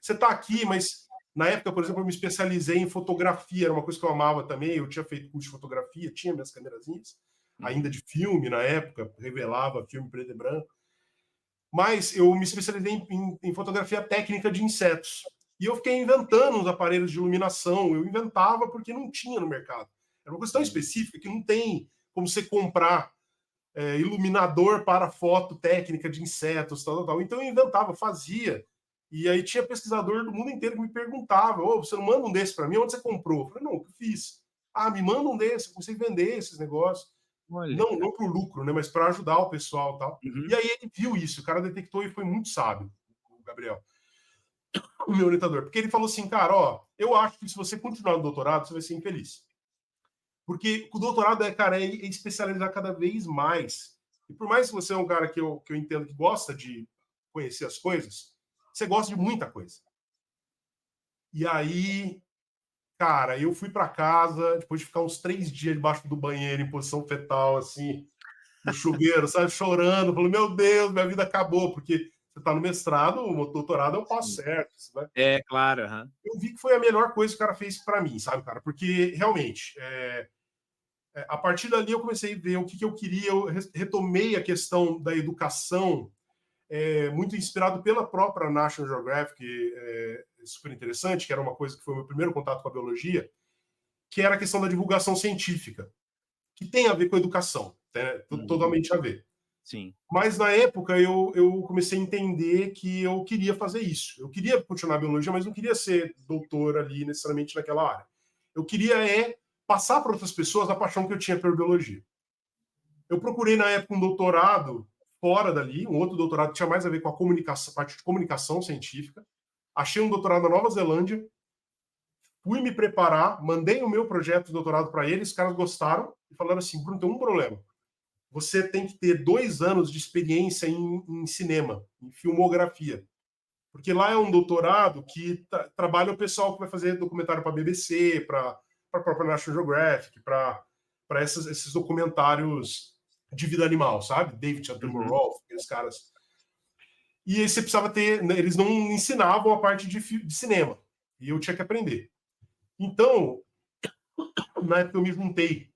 está aqui, mas na época, por exemplo, eu me especializei em fotografia, era uma coisa que eu amava também. Eu tinha feito curso de fotografia, tinha minhas câmerazinhas, ainda de filme na época, revelava filme preto e branco. Mas eu me especializei em fotografia técnica de insetos. E eu fiquei inventando uns aparelhos de iluminação. Eu inventava porque não tinha no mercado. Era uma coisa tão específica que não tem como você comprar iluminador para foto técnica de insetos, tal. Então eu inventava, fazia. E aí tinha pesquisador do mundo inteiro que me perguntava: oh, você não manda um desse para mim? Onde você comprou? Eu falei: não, o que eu fiz? Ah, me manda um desse. Eu comecei a vender esses negócios. Olha, Não para o lucro, né, mas para ajudar o pessoal e tal. uhum. E aí ele viu isso, o cara detectou e foi muito sábio, o Gabriel, o meu orientador, porque ele falou assim, cara, ó, eu acho que se você continuar no doutorado, você vai ser infeliz. Porque o doutorado cara, é especializar cada vez mais. E por mais que você é um cara que eu entendo que gosta de conhecer as coisas, você gosta de muita coisa. E aí, cara, eu fui para casa, depois de ficar uns 3 dias debaixo do banheiro, em posição fetal, assim, no chuveiro, sabe, chorando, falando, meu Deus, minha vida acabou, porque você está no mestrado, o doutorado é o passo certo. Né? É, claro. Uhum. Eu vi que foi a melhor coisa que o cara fez para mim, sabe, cara? Porque, realmente, a partir dali eu comecei a ver o que eu queria, eu retomei a questão da educação, muito inspirado pela própria National Geographic, super interessante, que era uma coisa que foi o meu primeiro contato com a biologia, que era a questão da divulgação científica, que tem a ver com a educação, né? Totalmente a ver. Sim. Mas na época eu comecei a entender que eu queria fazer isso. Eu queria continuar a biologia, mas não queria ser doutor ali necessariamente naquela área. Eu queria passar para outras pessoas a paixão que eu tinha pela biologia. Eu procurei na época um doutorado fora dali, um outro doutorado que tinha mais a ver com a comunicação, parte de comunicação científica. Achei um doutorado na Nova Zelândia, fui me preparar, mandei o meu projeto de doutorado para eles, os caras gostaram e falaram assim, Bruno, tem um problema. Você tem que ter 2 anos de experiência em cinema, em filmografia. Porque lá é um doutorado que trabalha o pessoal que vai fazer documentário para a BBC, para a própria National Geographic, para esses documentários de vida animal, sabe? David Attenborough, aqueles caras. E aí você precisava ter... Né, eles não ensinavam a parte de cinema. E eu tinha que aprender. Então, na época eu me juntei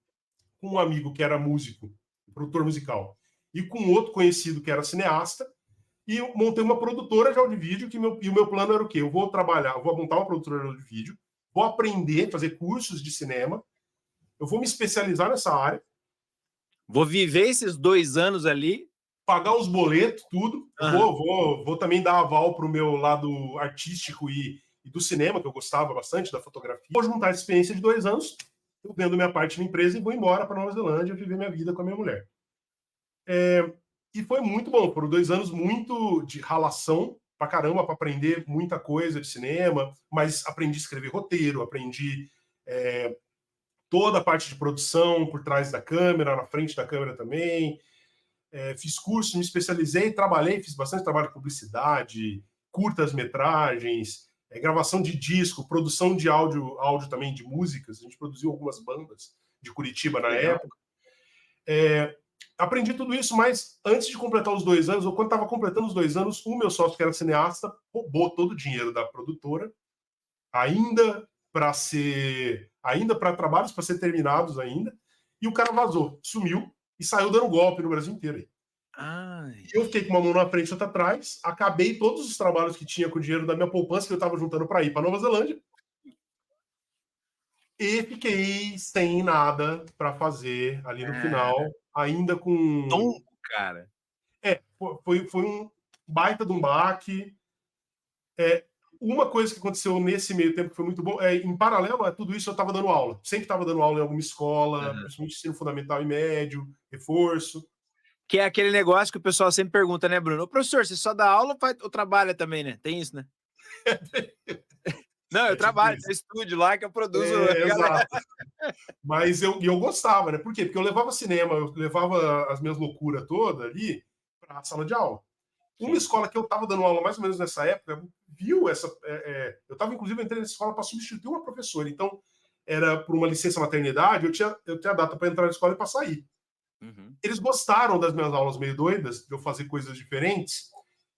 com um amigo que era músico, produtor musical, e com outro conhecido que era cineasta, e eu montei uma produtora de áudio e vídeo, e o meu plano era o quê? Eu vou montar uma produtora de áudio e vídeo, vou aprender, fazer cursos de cinema, eu vou me especializar nessa área. Vou viver esses 2 anos ali. Pagar os boletos, tudo. Vou também dar aval para o meu lado artístico e do cinema, que eu gostava bastante, da fotografia. Vou juntar essa experiência de 2 anos, eu vendo minha parte na empresa e vou embora para Nova Zelândia viver minha vida com a minha mulher. E foi muito bom, foram 2 anos muito de ralação pra caramba, para aprender muita coisa de cinema, mas aprendi a escrever roteiro, aprendi toda a parte de produção por trás da câmera, na frente da câmera também. Fiz curso, me especializei, trabalhei, fiz bastante trabalho de publicidade, curtas-metragens, gravação de disco, produção de áudio também de músicas. A gente produziu algumas bandas de Curitiba na época. Aprendi tudo isso, mas antes de completar os 2 anos, ou quando estava completando os 2 anos, o meu sócio, que era cineasta, roubou todo o dinheiro da produtora, ainda para trabalhos para ser terminados ainda, e o cara vazou, sumiu e saiu dando golpe no Brasil inteiro. Ai. Eu fiquei com uma mão na frente e outra atrás, acabei todos os trabalhos que tinha com o dinheiro da minha poupança que eu estava juntando para ir para Nova Zelândia, e fiquei sem nada para fazer ali no final, ainda com... Cara. Foi um baita de um baque. Uma coisa que aconteceu nesse meio tempo que foi muito bom, em paralelo a tudo isso, eu estava dando aula. Sempre estava dando aula em alguma escola, principalmente ensino fundamental e médio, reforço. Que é aquele negócio que o pessoal sempre pergunta, né, Bruno? Ô, professor, você só dá aula ou trabalha também, né? Tem isso, né? Não, eu Tipo trabalho isso. no estúdio lá que eu produzo. Exato. Mas eu gostava, né? Por quê? Porque eu levava cinema, eu levava as minhas loucuras todas ali para a sala de aula. Uma escola que eu estava dando aula mais ou menos nessa época viu essa. Eu estava, inclusive, entrei nessa escola para substituir uma professora. Então, era por uma licença maternidade, eu tinha a data para entrar na escola e para sair. Eles gostaram das minhas aulas meio doidas, de eu fazer coisas diferentes.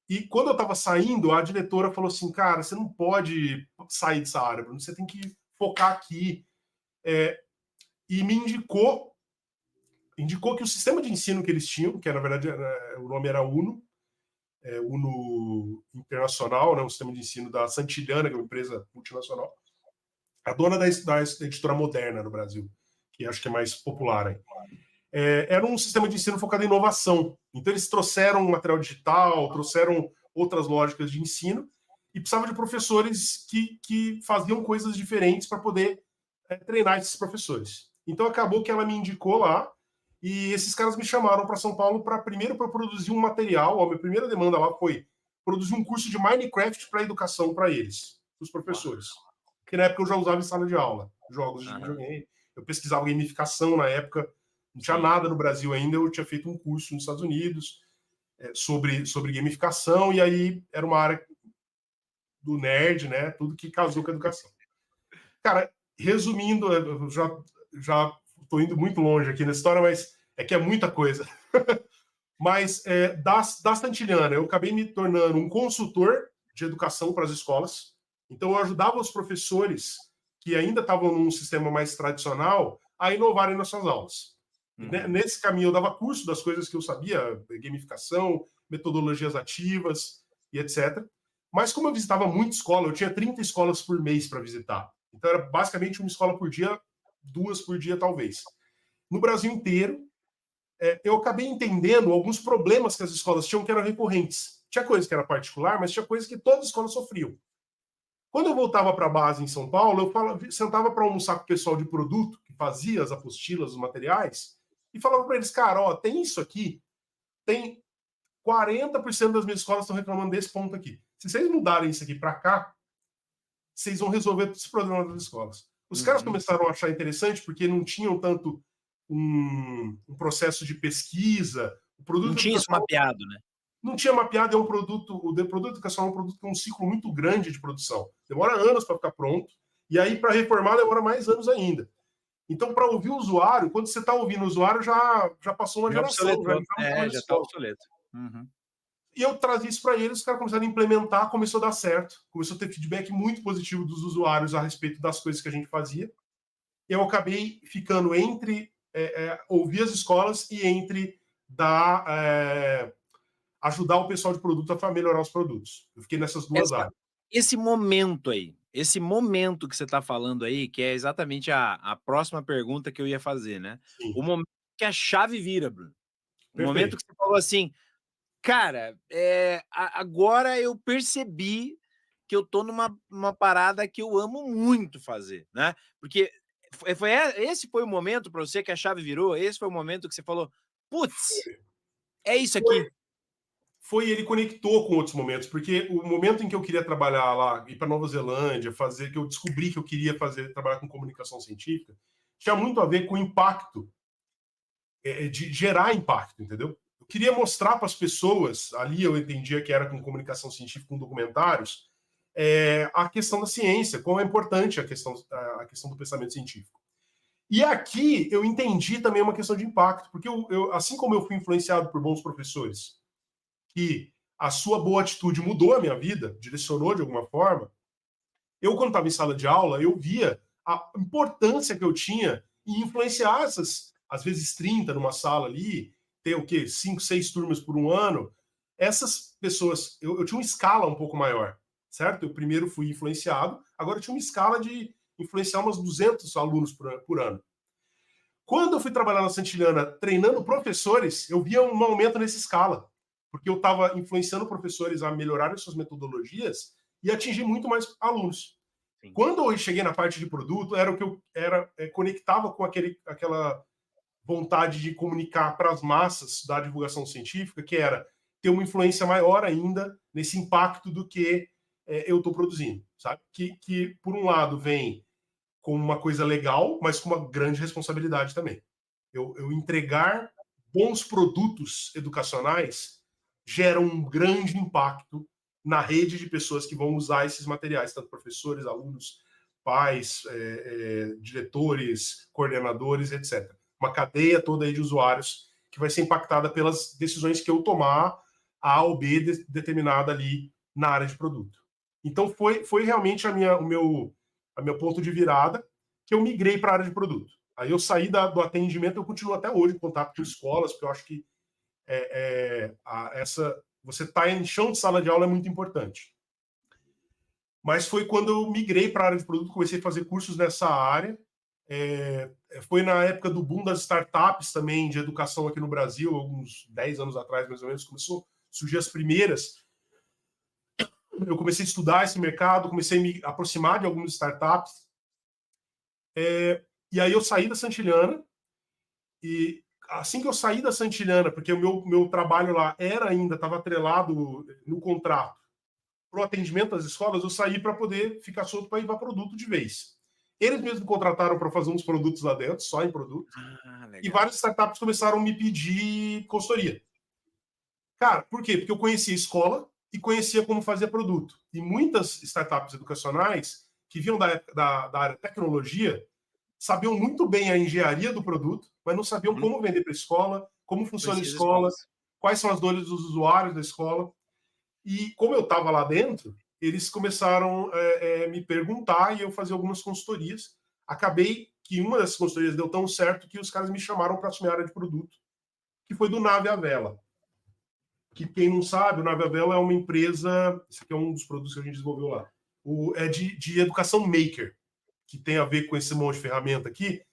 E quando eu estava saindo, a diretora falou assim: cara, você não pode sair dessa área, Bruno, você tem que focar aqui. E me indicou que o sistema de ensino que eles tinham, que na verdade o nome era UNO, UNO Internacional, né, um sistema de ensino da Santillana, que é uma empresa multinacional, a dona da editora Moderna no Brasil, que acho que é mais popular aí. Era um sistema de ensino focado em inovação. Então, eles trouxeram material digital, trouxeram outras lógicas de ensino e precisava de professores que faziam coisas diferentes para poder treinar esses professores. Então, acabou que ela me indicou lá e esses caras me chamaram para São Paulo primeiro para produzir um material. A minha primeira demanda lá foi produzir um curso de Minecraft para educação para eles, os professores. Que na época eu já usava em sala de aula, jogos de videogame. Eu pesquisava gamificação na época. Não tinha nada no Brasil ainda, eu tinha feito um curso nos Estados Unidos sobre gamificação, e aí era uma área do nerd, né? Tudo que casou com a educação. Cara, resumindo, eu já estou indo muito longe aqui na história, mas é que é muita coisa. Mas da Santillana, eu acabei me tornando um consultor de educação para as escolas. Então, eu ajudava os professores que ainda estavam num sistema mais tradicional a inovarem nas suas aulas. Nesse caminho, eu dava curso das coisas que eu sabia, gamificação, metodologias ativas e etc. Mas como eu visitava muita escola, eu tinha 30 escolas por mês para visitar. Então, era basicamente uma escola por dia, 2 por dia, talvez. No Brasil inteiro, eu acabei entendendo alguns problemas que as escolas tinham que eram recorrentes. Tinha coisa que era particular, mas tinha coisa que todas as escolas sofriam. Quando eu voltava para a base em São Paulo, eu sentava para almoçar com o pessoal de produto, que fazia as apostilas, os materiais, e falava para eles, cara, ó, tem isso aqui, tem 40% das minhas escolas estão reclamando desse ponto aqui. Se vocês mudarem isso aqui para cá, vocês vão resolver esse problema das escolas. Os caras começaram a achar interessante porque não tinham tanto um processo de pesquisa. O produto não tinha isso mapeado, né? Não tinha mapeado, o produto educacional é um produto com um ciclo muito grande de produção. Demora anos para ficar pronto, e aí para reformar demora mais anos ainda. Então, para ouvir o usuário, quando você está ouvindo o usuário, já passou uma geração. Já está obsoleto. E eu trazia isso para eles, os caras começaram a implementar, começou a dar certo, começou a ter feedback muito positivo dos usuários a respeito das coisas que a gente fazia. Eu acabei ficando entre ouvir as escolas e entre ajudar o pessoal de produto a melhorar os produtos. Eu fiquei nessas duas áreas. Esse momento que você está falando aí, que é exatamente a próxima pergunta que eu ia fazer, né? Sim. O momento que a chave vira, Bruno. O momento que você falou assim, cara, agora eu percebi que eu tô numa parada que eu amo muito fazer, né? Porque esse foi o momento para você que a chave virou? Esse foi o momento que você falou, putz, é isso aqui. Ele conectou com outros momentos, porque o momento em que eu queria trabalhar lá, ir para Nova Zelândia, que eu descobri que eu queria trabalhar com comunicação científica, tinha muito a ver com o impacto, de gerar impacto, entendeu? Eu queria mostrar para as pessoas, ali eu entendia que era com comunicação científica, com documentários, a questão da ciência, quão é importante a questão do pensamento científico. E aqui eu entendi também uma questão de impacto, porque assim como eu fui influenciado por bons professores, que a sua boa atitude mudou a minha vida, direcionou de alguma forma, eu, quando estava em sala de aula, eu via a importância que eu tinha em influenciar essas, às vezes 30 numa sala ali, ter o quê? 5, 6 turmas por um ano. Essas pessoas, eu tinha uma escala um pouco maior, certo? Eu primeiro fui influenciado, agora eu tinha uma escala de influenciar umas 200 alunos por ano. Quando eu fui trabalhar na Santillana treinando professores, eu via um aumento nessa escala, porque eu estava influenciando professores a melhorarem suas metodologias e atingir muito mais alunos. Sim. Quando eu cheguei na parte de produto, era o que eu conectava com aquela vontade de comunicar para as massas da divulgação científica, que era ter uma influência maior ainda nesse impacto do que eu estou produzindo, sabe? Que, por um lado, vem como uma coisa legal, mas com uma grande responsabilidade também. Eu entregar bons produtos educacionais gera um grande impacto na rede de pessoas que vão usar esses materiais, tanto professores, alunos, pais, diretores, coordenadores, etc. Uma cadeia toda aí de usuários que vai ser impactada pelas decisões que eu tomar A ou B determinada ali na área de produto. Então foi realmente o meu ponto de virada, que eu migrei para a área de produto. Aí eu saí do atendimento, eu continuo até hoje em contato com escolas, porque eu acho que você estar em chão de sala de aula é muito importante. Mas foi quando eu migrei para a área de produto, comecei a fazer cursos nessa área. Foi na época do boom das startups também, de educação aqui no Brasil, alguns 10 anos atrás, mais ou menos, começou a surgir as primeiras. Eu comecei a estudar esse mercado, comecei a me aproximar de algumas startups. E aí eu saí da Santillana, e assim que eu saí da Santillana, porque o meu trabalho lá estava atrelado no contrato para o atendimento às escolas, eu saí para poder ficar solto para ir para produto de vez. Eles mesmos me contrataram para fazer uns produtos lá dentro, só em produto. E várias startups começaram a me pedir consultoria. Cara, por quê? Porque eu conhecia a escola e conhecia como fazer produto. E muitas startups educacionais que vinham da área de tecnologia sabiam muito bem a engenharia do produto, mas não sabiam como vender para a escola, como funciona a escola, quais são as dores dos usuários da escola. E como eu estava lá dentro, eles começaram a me perguntar e eu fazer algumas consultorias. Acabei que uma dessas consultorias deu tão certo que os caras me chamaram para assumir a área de produto, que foi do Nave à Vela. Que quem não sabe, o Nave à Vela é uma empresa, esse aqui é um dos produtos que a gente desenvolveu lá, é de educação maker, que tem a ver com esse monte de ferramenta aqui,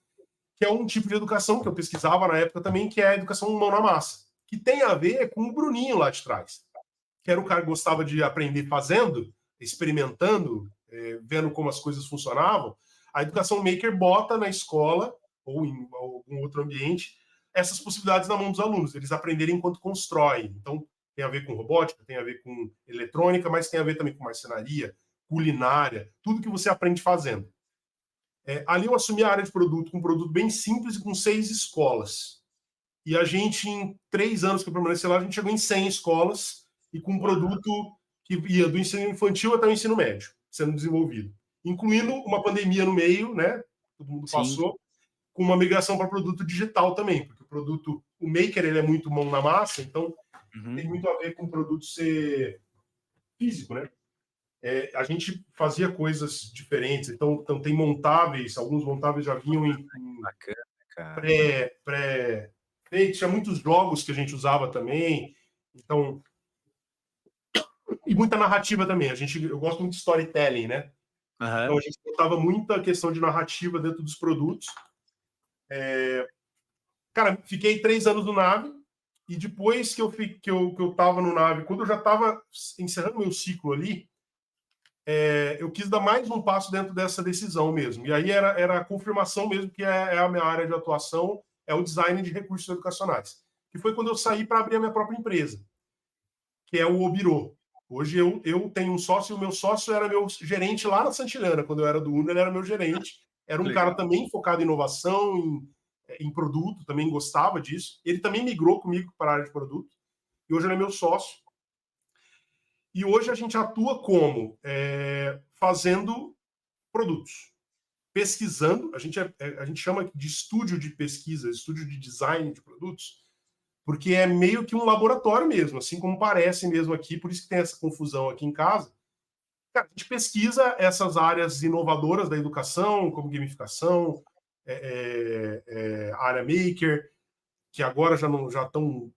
que é um tipo de educação que eu pesquisava na época também, que é a educação mão na massa, que tem a ver com o Bruninho lá de trás, que era o cara que gostava de aprender fazendo, experimentando, vendo como as coisas funcionavam. A educação maker bota na escola ou em algum outro ambiente essas possibilidades na mão dos alunos, eles aprenderem enquanto constroem. Então, tem a ver com robótica, tem a ver com eletrônica, mas tem a ver também com marcenaria, culinária, tudo que você aprende fazendo. Ali eu assumi a área de produto, com um produto bem simples e com 6 escolas. E a gente, em 3 anos que eu permaneci lá, a gente chegou em 100 escolas e com um produto que ia do ensino infantil até o ensino médio sendo desenvolvido, incluindo uma pandemia no meio, né? Todo mundo passou, com uma migração para produto digital também, porque o maker ele é muito mão na massa, então tem muito a ver com o produto ser físico, né? A gente fazia coisas diferentes, então tem montáveis, alguns montáveis já vinham em pré-feitos, tinha muitos jogos que a gente usava também, então e muita narrativa também. Eu gosto muito de storytelling, né? Então a gente botava muita questão de narrativa dentro dos produtos. Cara, fiquei 3 anos no Nave e depois que eu tava no Nave, quando eu já estava encerrando meu ciclo ali, eu quis dar mais um passo dentro dessa decisão mesmo. E aí era a confirmação mesmo que é a minha área de atuação, é o design de recursos educacionais. Que foi quando eu saí para abrir a minha própria empresa, que é o Obirô. Hoje eu tenho um sócio, e o meu sócio era meu gerente lá na Santillana. Quando eu era do Uno, ele era meu gerente. Era um cara também focado em inovação, em produto, também gostava disso. Ele também migrou comigo para a área de produto. E hoje ele é meu sócio. E hoje a gente atua como? Fazendo produtos. pesquisando, a gente chama de estúdio de pesquisa, estúdio de design de produtos, porque é meio que um laboratório mesmo, assim como parece mesmo aqui, por isso que tem essa confusão aqui em casa. Cara, a gente pesquisa essas áreas inovadoras da educação, como gamificação, área maker, que agora já estão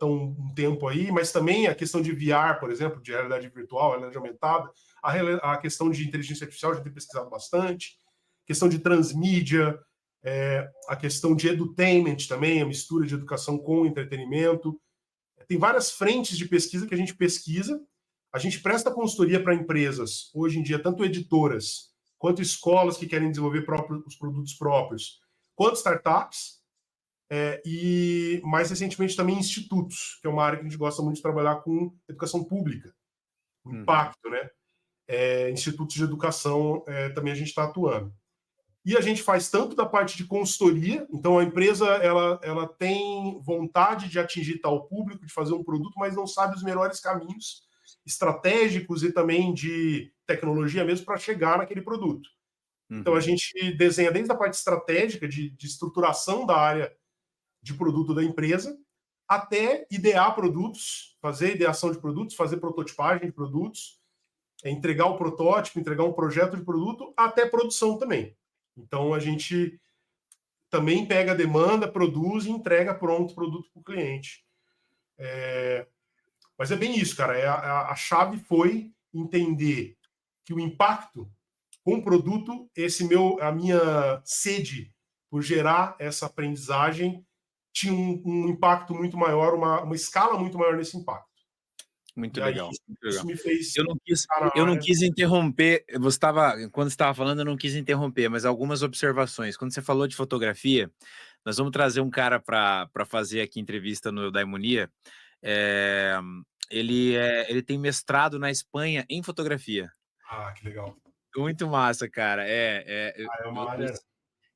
um tempo aí, mas também a questão de VR, por exemplo, de realidade virtual, realidade aumentada, a questão de inteligência artificial, a gente tem pesquisado bastante, questão de transmídia, a questão de edutainment também, a mistura de educação com entretenimento. Tem várias frentes de pesquisa que a gente pesquisa. A gente presta consultoria para empresas, hoje em dia, tanto editoras, quanto escolas que querem desenvolver os produtos próprios, quanto startups, e mais recentemente também institutos, que é uma área que a gente gosta muito de trabalhar com educação pública, impacto, né? Institutos de educação também a gente está atuando. E a gente faz tanto da parte de consultoria, então a empresa ela tem vontade de atingir tal público, de fazer um produto, mas não sabe os melhores caminhos estratégicos e também de tecnologia mesmo para chegar naquele produto. Então a gente desenha desde a parte estratégica de estruturação da área de produto da empresa, até idear produtos, fazer ideação de produtos, fazer prototipagem de produtos, entregar o protótipo, entregar um projeto de produto, até produção também. Então, a gente também pega a demanda, produz e entrega pronto o produto para o cliente. Mas é bem isso, cara. A chave foi entender que o impacto com o produto, a minha sede por gerar essa aprendizagem tinha um impacto muito maior, uma escala muito maior nesse impacto. Muito E aí, legal. isso me fez... Eu não quis interromper, quando você estava falando, eu não quis interromper, mas algumas observações. Quando você falou de fotografia, nós vamos trazer um cara para fazer aqui entrevista no Eudaimonia. Ele tem mestrado na Espanha em fotografia. Ah, que legal. Muito massa, cara. Uma área...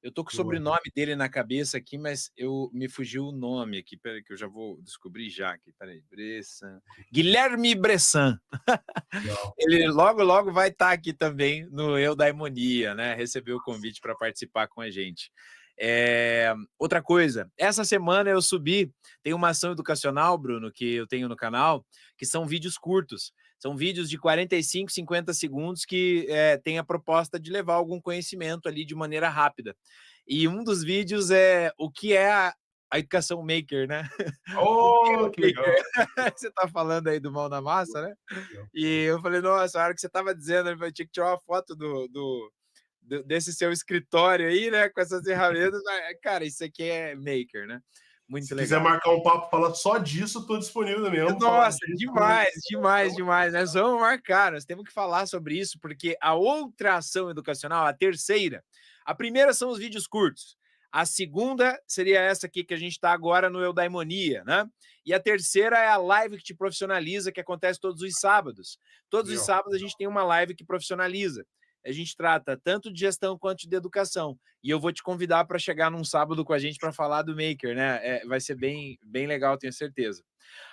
Eu tô com o sobrenome dele na cabeça aqui, mas me fugiu o nome aqui. Peraí, que eu já vou descobrir já aqui. Peraí, Bressan. Guilherme Bressan. Ele logo vai estar aqui também no Eudaimonia, né? Recebeu o convite para participar com a gente. Outra coisa, essa semana eu tem uma ação educacional, Bruno, que eu tenho no canal, que são vídeos curtos. São vídeos de 45, 50 segundos que tem a proposta de levar algum conhecimento ali de maneira rápida. E um dos vídeos é o que é a educação maker, né? Oh, que legal! Você tá falando aí do mão na massa, né? E eu falei, nossa, a hora que você tava dizendo, eu tinha que tirar uma foto desse seu escritório aí, né? Com essas ferramentas. Cara, isso aqui é maker, né? Muito Se legal. quiser marcar um papo, falar só disso, estou disponível mesmo. Nossa, demais. Nós vamos marcar, nós temos que falar sobre isso, porque a outra ação educacional, a terceira, a primeira são os vídeos curtos, a segunda seria essa aqui que a gente está agora no Eudaimonia, né? E a terceira é a live que te profissionaliza, que acontece todos os sábados. Todos os sábados a gente tem uma live que profissionaliza. A gente trata tanto de gestão quanto de educação. E eu vou te convidar para chegar num sábado com a gente para falar do Maker, né? Vai ser bem legal, tenho certeza.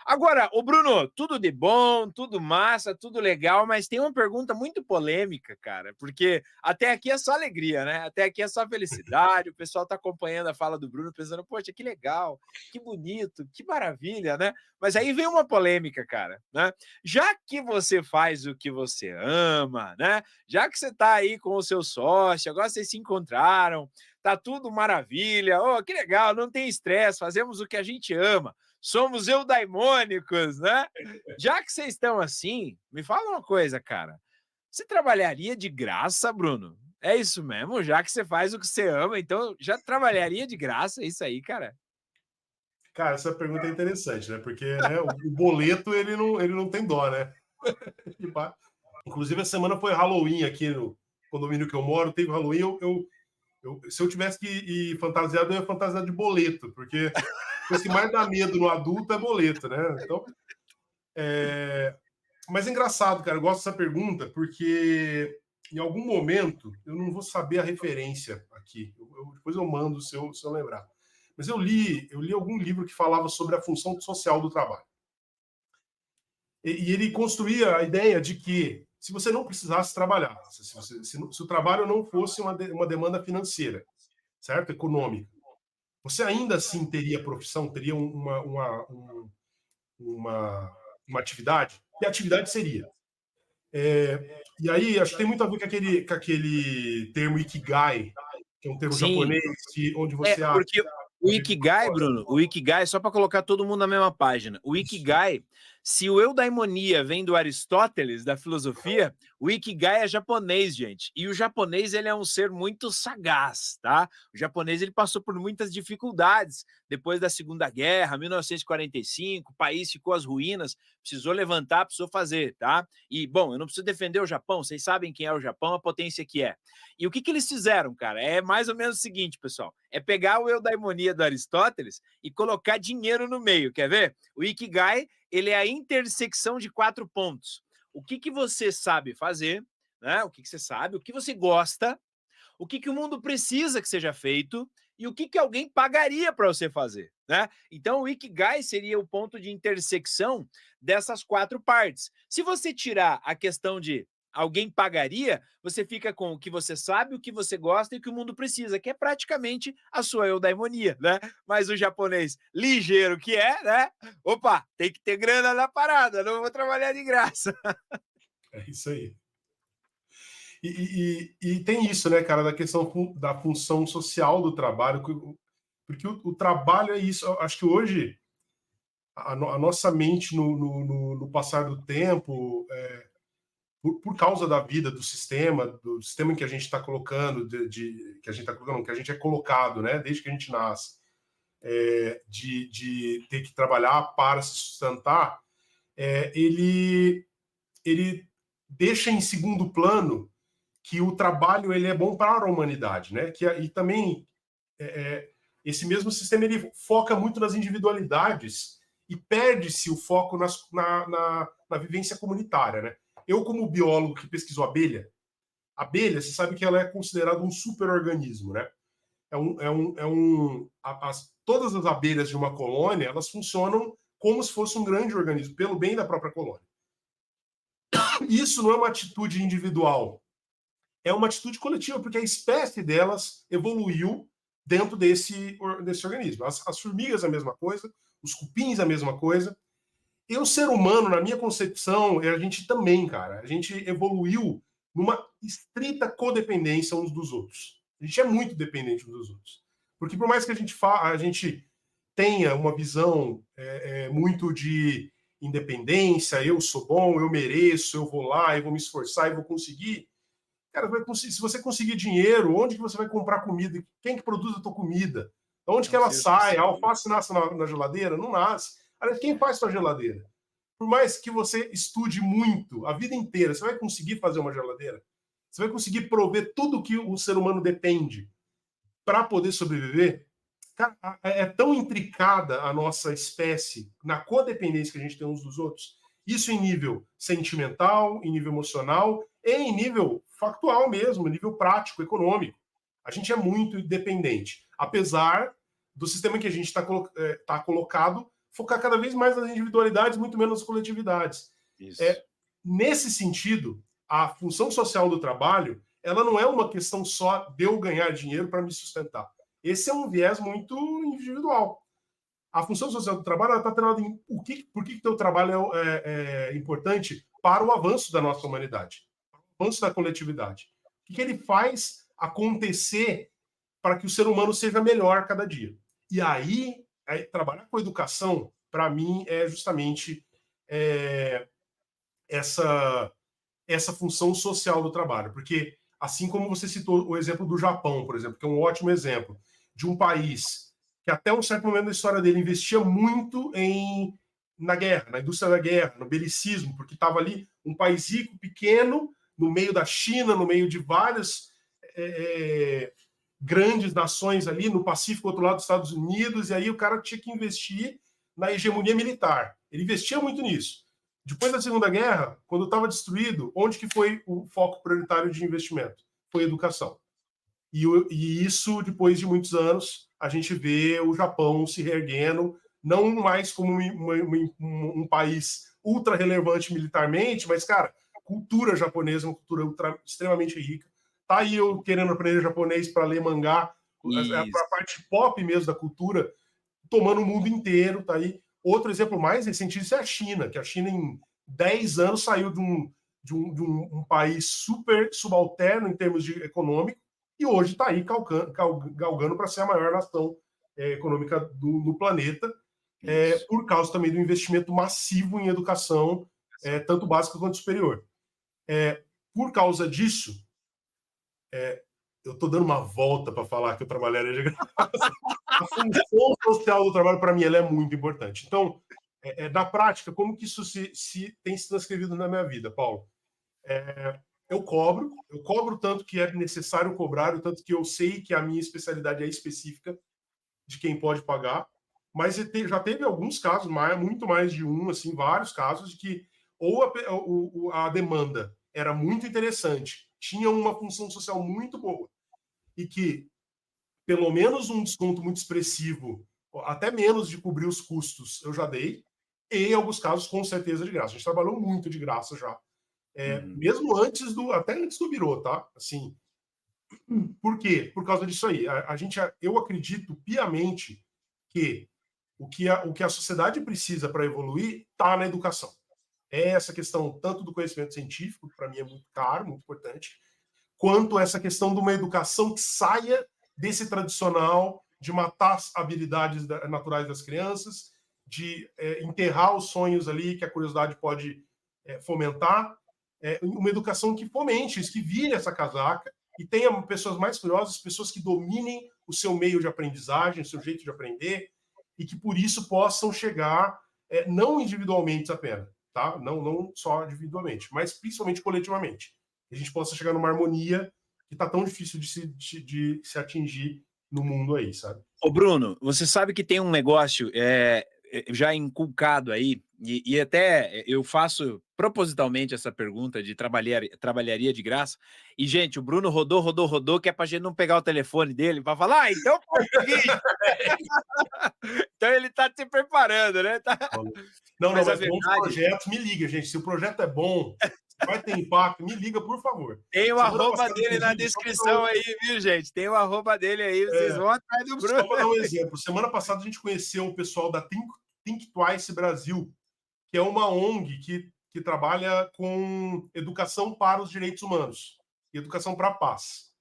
Agora, o Bruno, tudo de bom, tudo massa, tudo legal, mas tem uma pergunta muito polêmica, cara, porque até aqui é só alegria, né? Até aqui é só felicidade, o pessoal tá acompanhando a fala do Bruno, pensando, poxa, que legal, que bonito, que maravilha, né? Mas aí vem uma polêmica, cara, né? Já que você faz o que você ama, né? Já que você tá aí com o seu sócio, agora vocês se encontraram, tá tudo maravilha, oh, que legal, não tem estresse, fazemos o que a gente ama. Somos eudaimônicos, né? Já que vocês estão assim, me fala uma coisa, cara. Você trabalharia de graça, Bruno? É isso mesmo? Já que você faz o que você ama, então já trabalharia de graça? É isso aí, cara? Cara, essa pergunta é interessante, né? Porque né, o boleto, ele não tem dó, né? Inclusive, a semana foi Halloween aqui no condomínio que eu moro, teve Halloween. Se eu tivesse que ir fantasiado, eu ia fantasiar de boleto, porque a coisa que mais dá medo no adulto é boleto, né? Então, mas é engraçado, cara, eu gosto dessa pergunta, porque em algum momento, eu não vou saber a referência aqui, depois eu mando se eu lembrar. Mas eu li algum livro que falava sobre a função social do trabalho. E ele construía a ideia de que se você não precisasse trabalhar, se o trabalho não fosse uma demanda financeira, certo? Econômica, você ainda assim teria profissão, teria uma atividade? Que atividade seria? E aí, acho que tem muito a ver com aquele termo Ikigai, que é um termo Sim, japonês, onde você acha porque o Ikigai, Bruno, o Ikigai, só para colocar todo mundo na mesma página, o isso. Ikigai, se o eudaimonia vem do Aristóteles, da filosofia, o Ikigai é japonês, gente. E o japonês, ele é um ser muito sagaz, tá? O japonês, ele passou por muitas dificuldades depois da Segunda Guerra, 1945, o país ficou às ruínas, precisou levantar, precisou fazer, tá? E, bom, eu não preciso defender o Japão, vocês sabem quem é o Japão, a potência que é. E o que eles fizeram, cara? É mais ou menos o seguinte, pessoal, é pegar o eudaimonia do Aristóteles e colocar dinheiro no meio, quer ver? O Ikigai, ele é a intersecção de 4 pontos. O que você sabe fazer, né? O que você sabe, o que você gosta, o que o mundo precisa que seja feito e o que alguém pagaria para você fazer, né? Então, o Ikigai seria o ponto de intersecção dessas 4 partes. Se você tirar a questão de alguém pagaria, você fica com o que você sabe, o que você gosta e o que o mundo precisa, que é praticamente a sua eudaimonia, né? Mas o japonês ligeiro que é, né? Opa, tem que ter grana na parada, não vou trabalhar de graça. É isso aí. E tem isso, né, cara, da questão da função social do trabalho, porque o trabalho é isso. Eu acho que hoje a nossa mente, no passar do tempo, por causa da vida do sistema em que a gente está colocando, que a gente está colocando, que a gente é colocado, né, desde que a gente nasce, de ter que trabalhar para se sustentar, ele deixa em segundo plano que o trabalho ele é bom para a humanidade, né? E também esse mesmo sistema ele foca muito nas individualidades e perde-se o foco na vivência comunitária, né? Eu, como biólogo que pesquisou abelha, você sabe que ela é considerada um superorganismo, né? Todas as abelhas de uma colônia, elas funcionam como se fosse um grande organismo, pelo bem da própria colônia. Isso não é uma atitude individual, é uma atitude coletiva, porque a espécie delas evoluiu dentro desse organismo. As formigas a mesma coisa, os cupins a mesma coisa. E o ser humano, na minha concepção, a gente também, cara, a gente evoluiu numa estrita codependência uns dos outros. A gente é muito dependente uns dos outros. Porque por mais que a gente tenha uma visão muito de independência, eu sou bom, eu mereço, eu vou lá, eu vou me esforçar e vou conseguir. Cara, se você conseguir dinheiro, onde que você vai comprar comida? Quem que produz a tua comida? Onde que ela sai? A alface nasce na geladeira? Não nasce. Aliás, quem faz sua geladeira? Por mais que você estude muito, a vida inteira, você vai conseguir fazer uma geladeira? Você vai conseguir prover tudo que o ser humano depende para poder sobreviver? Cara, é tão intricada a nossa espécie na codependência que a gente tem uns dos outros. Isso em nível sentimental, em nível emocional e em nível factual mesmo, em nível prático, econômico. A gente é muito dependente, apesar do sistema que a gente está colocado focar cada vez mais nas individualidades, muito menos nas coletividades. Nesse sentido, a função social do trabalho, ela não é uma questão só de eu ganhar dinheiro para me sustentar. Esse é um viés muito individual. A função social do trabalho está atrelada em por que o teu trabalho é importante para o avanço da nossa humanidade, o avanço da coletividade. O que ele faz acontecer para que o ser humano seja melhor cada dia. E aí, trabalhar com educação, para mim, é justamente essa função social do trabalho. Porque, assim como você citou o exemplo do Japão, por exemplo, que é um ótimo exemplo, de um país que até um certo momento da história dele investia muito na guerra, na indústria da guerra, no belicismo, porque estava ali um país rico, pequeno, no meio da China, no meio de várias grandes nações ali, no Pacífico, outro lado dos Estados Unidos, e aí o cara tinha que investir na hegemonia militar. Ele investia muito nisso. Depois da Segunda Guerra, quando estava destruído, onde que foi o foco prioritário de investimento? Foi educação. E isso, depois de muitos anos, a gente vê o Japão se reerguendo, não mais como um país ultra relevante militarmente, mas, cara, cultura japonesa, uma cultura extremamente rica. Tá aí eu querendo aprender japonês para ler mangá, a parte pop mesmo da cultura, tomando o mundo inteiro, tá aí. Outro exemplo mais recente é a China, que a China em 10 anos saiu de um país super subalterno em termos de econômico e hoje está aí galgando para ser a maior nação econômica no planeta, por causa também do investimento massivo em educação, tanto básica quanto superior. Por causa disso, eu estou dando uma volta para falar que eu trabalharia de graça. A função social do trabalho, para mim, ela é muito importante. Então, na prática, como que isso tem se transcrevido na minha vida, Paulo? Eu cobro tanto que é necessário cobrar, o tanto que eu sei que a minha especialidade é específica de quem pode pagar, mas já teve alguns casos, muito mais de um, assim, vários casos, de que ou a demanda era muito interessante, tinha uma função social muito boa, e que pelo menos um desconto muito expressivo, até menos de cobrir os custos, eu já dei, e em alguns casos, com certeza, de graça. A gente trabalhou muito de graça já. Mesmo até antes do Birô, tá? Assim, por quê? Por causa disso aí. Eu acredito piamente que o que a sociedade precisa para evoluir está na educação. É essa questão tanto do conhecimento científico, que para mim é muito caro, muito importante, quanto essa questão de uma educação que saia desse tradicional de matar as habilidades naturais das crianças, de enterrar os sonhos ali que a curiosidade pode fomentar, uma educação que fomente isso, que vire essa casaca e tenha pessoas mais curiosas, pessoas que dominem o seu meio de aprendizagem, o seu jeito de aprender, e que por isso possam chegar, não individualmente apenas, tá? Não só individualmente, mas principalmente coletivamente. Que a gente possa chegar numa harmonia que está tão difícil de se atingir no mundo aí, sabe? Ô Bruno, você sabe que tem um negócio já inculcado aí, e até eu faço propositalmente essa pergunta de trabalharia de graça, e gente, o Bruno rodou, que é pra gente não pegar o telefone dele para falar, então foi o seguinte. Então ele tá se preparando, né? Mas bons projetos, me liga, gente, se o projeto é bom, vai ter impacto, me liga, por favor. Tem o arroba dele na descrição aí, viu, gente? Tem o arroba dele aí, vocês vão atrás do Bruno. Só para dar um exemplo, semana passada a gente conheceu o pessoal da Think Twice Brasil, que é uma ONG que trabalha com educação para os direitos humanos e educação para a paz.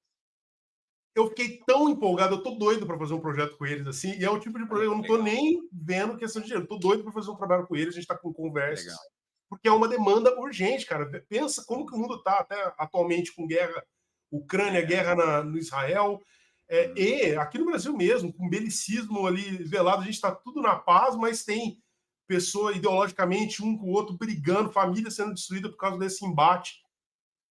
Eu fiquei tão empolgado, eu tô doido para fazer um projeto com eles, assim, e é o tipo de projeto, eu não tô nem vendo questão de dinheiro, eu tô doido para fazer um trabalho com eles, a gente tá com conversas. Legal. Porque é uma demanda urgente, cara. Pensa como que o mundo está até atualmente com guerra, Ucrânia, guerra no Israel, e aqui no Brasil mesmo, com belicismo ali velado, a gente está tudo na paz, mas tem pessoa ideologicamente um com o outro brigando, família sendo destruída por causa desse embate.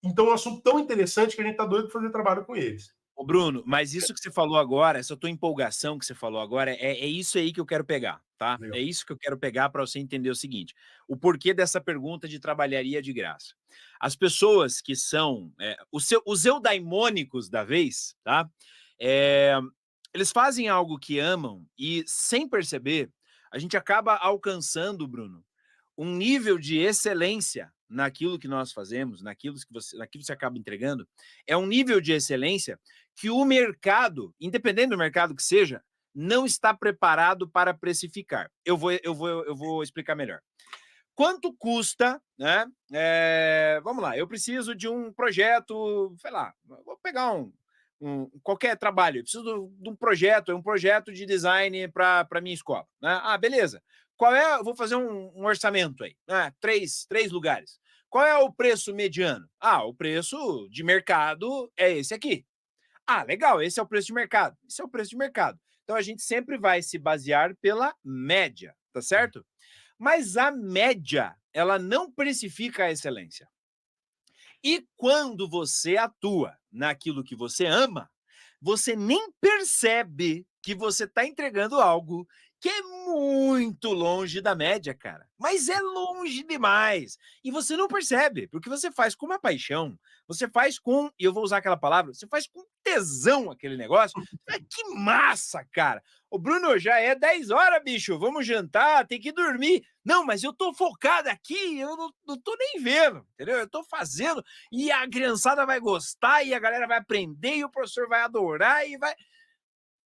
Então é um assunto tão interessante que a gente está doido para fazer trabalho com eles. Ô Bruno, mas isso que você falou agora, essa tua empolgação que você falou agora, é isso aí que eu quero pegar, tá? Legal. É isso que eu quero pegar para você entender o seguinte, o porquê dessa pergunta de trabalharia de graça. As pessoas que são os eudaimônicos da vez, tá? Eles fazem algo que amam e, sem perceber, a gente acaba alcançando, Bruno, um nível de excelência naquilo que nós fazemos, naquilo que você acaba entregando, é um nível de excelência que o mercado, independente do mercado que seja, não está preparado para precificar. Eu vou explicar melhor. Quanto custa, né? Vamos lá, eu preciso de um projeto, sei lá, vou pegar qualquer trabalho, eu preciso de um projeto de design para minha escola, né? Ah, beleza. Qual é? Vou fazer um orçamento aí, né? Três lugares. Qual é o preço mediano? Ah, o preço de mercado é esse aqui. Ah, legal, esse é o preço de mercado. Esse é o preço de mercado. Então a gente sempre vai se basear pela média, tá certo? Mas a média, ela não precifica a excelência. E quando você atua naquilo que você ama, você nem percebe que você está entregando algo que que é muito longe da média, cara. Mas é longe demais. E você não percebe, porque você faz com uma paixão, você faz com, e eu vou usar aquela palavra, você faz com tesão aquele negócio. Que massa, cara. Ô, Bruno, já é 10 horas, bicho. Vamos jantar, tem que dormir. Não, mas eu tô focado aqui, eu não tô nem vendo, entendeu? Eu tô fazendo e a criançada vai gostar e a galera vai aprender e o professor vai adorar e vai.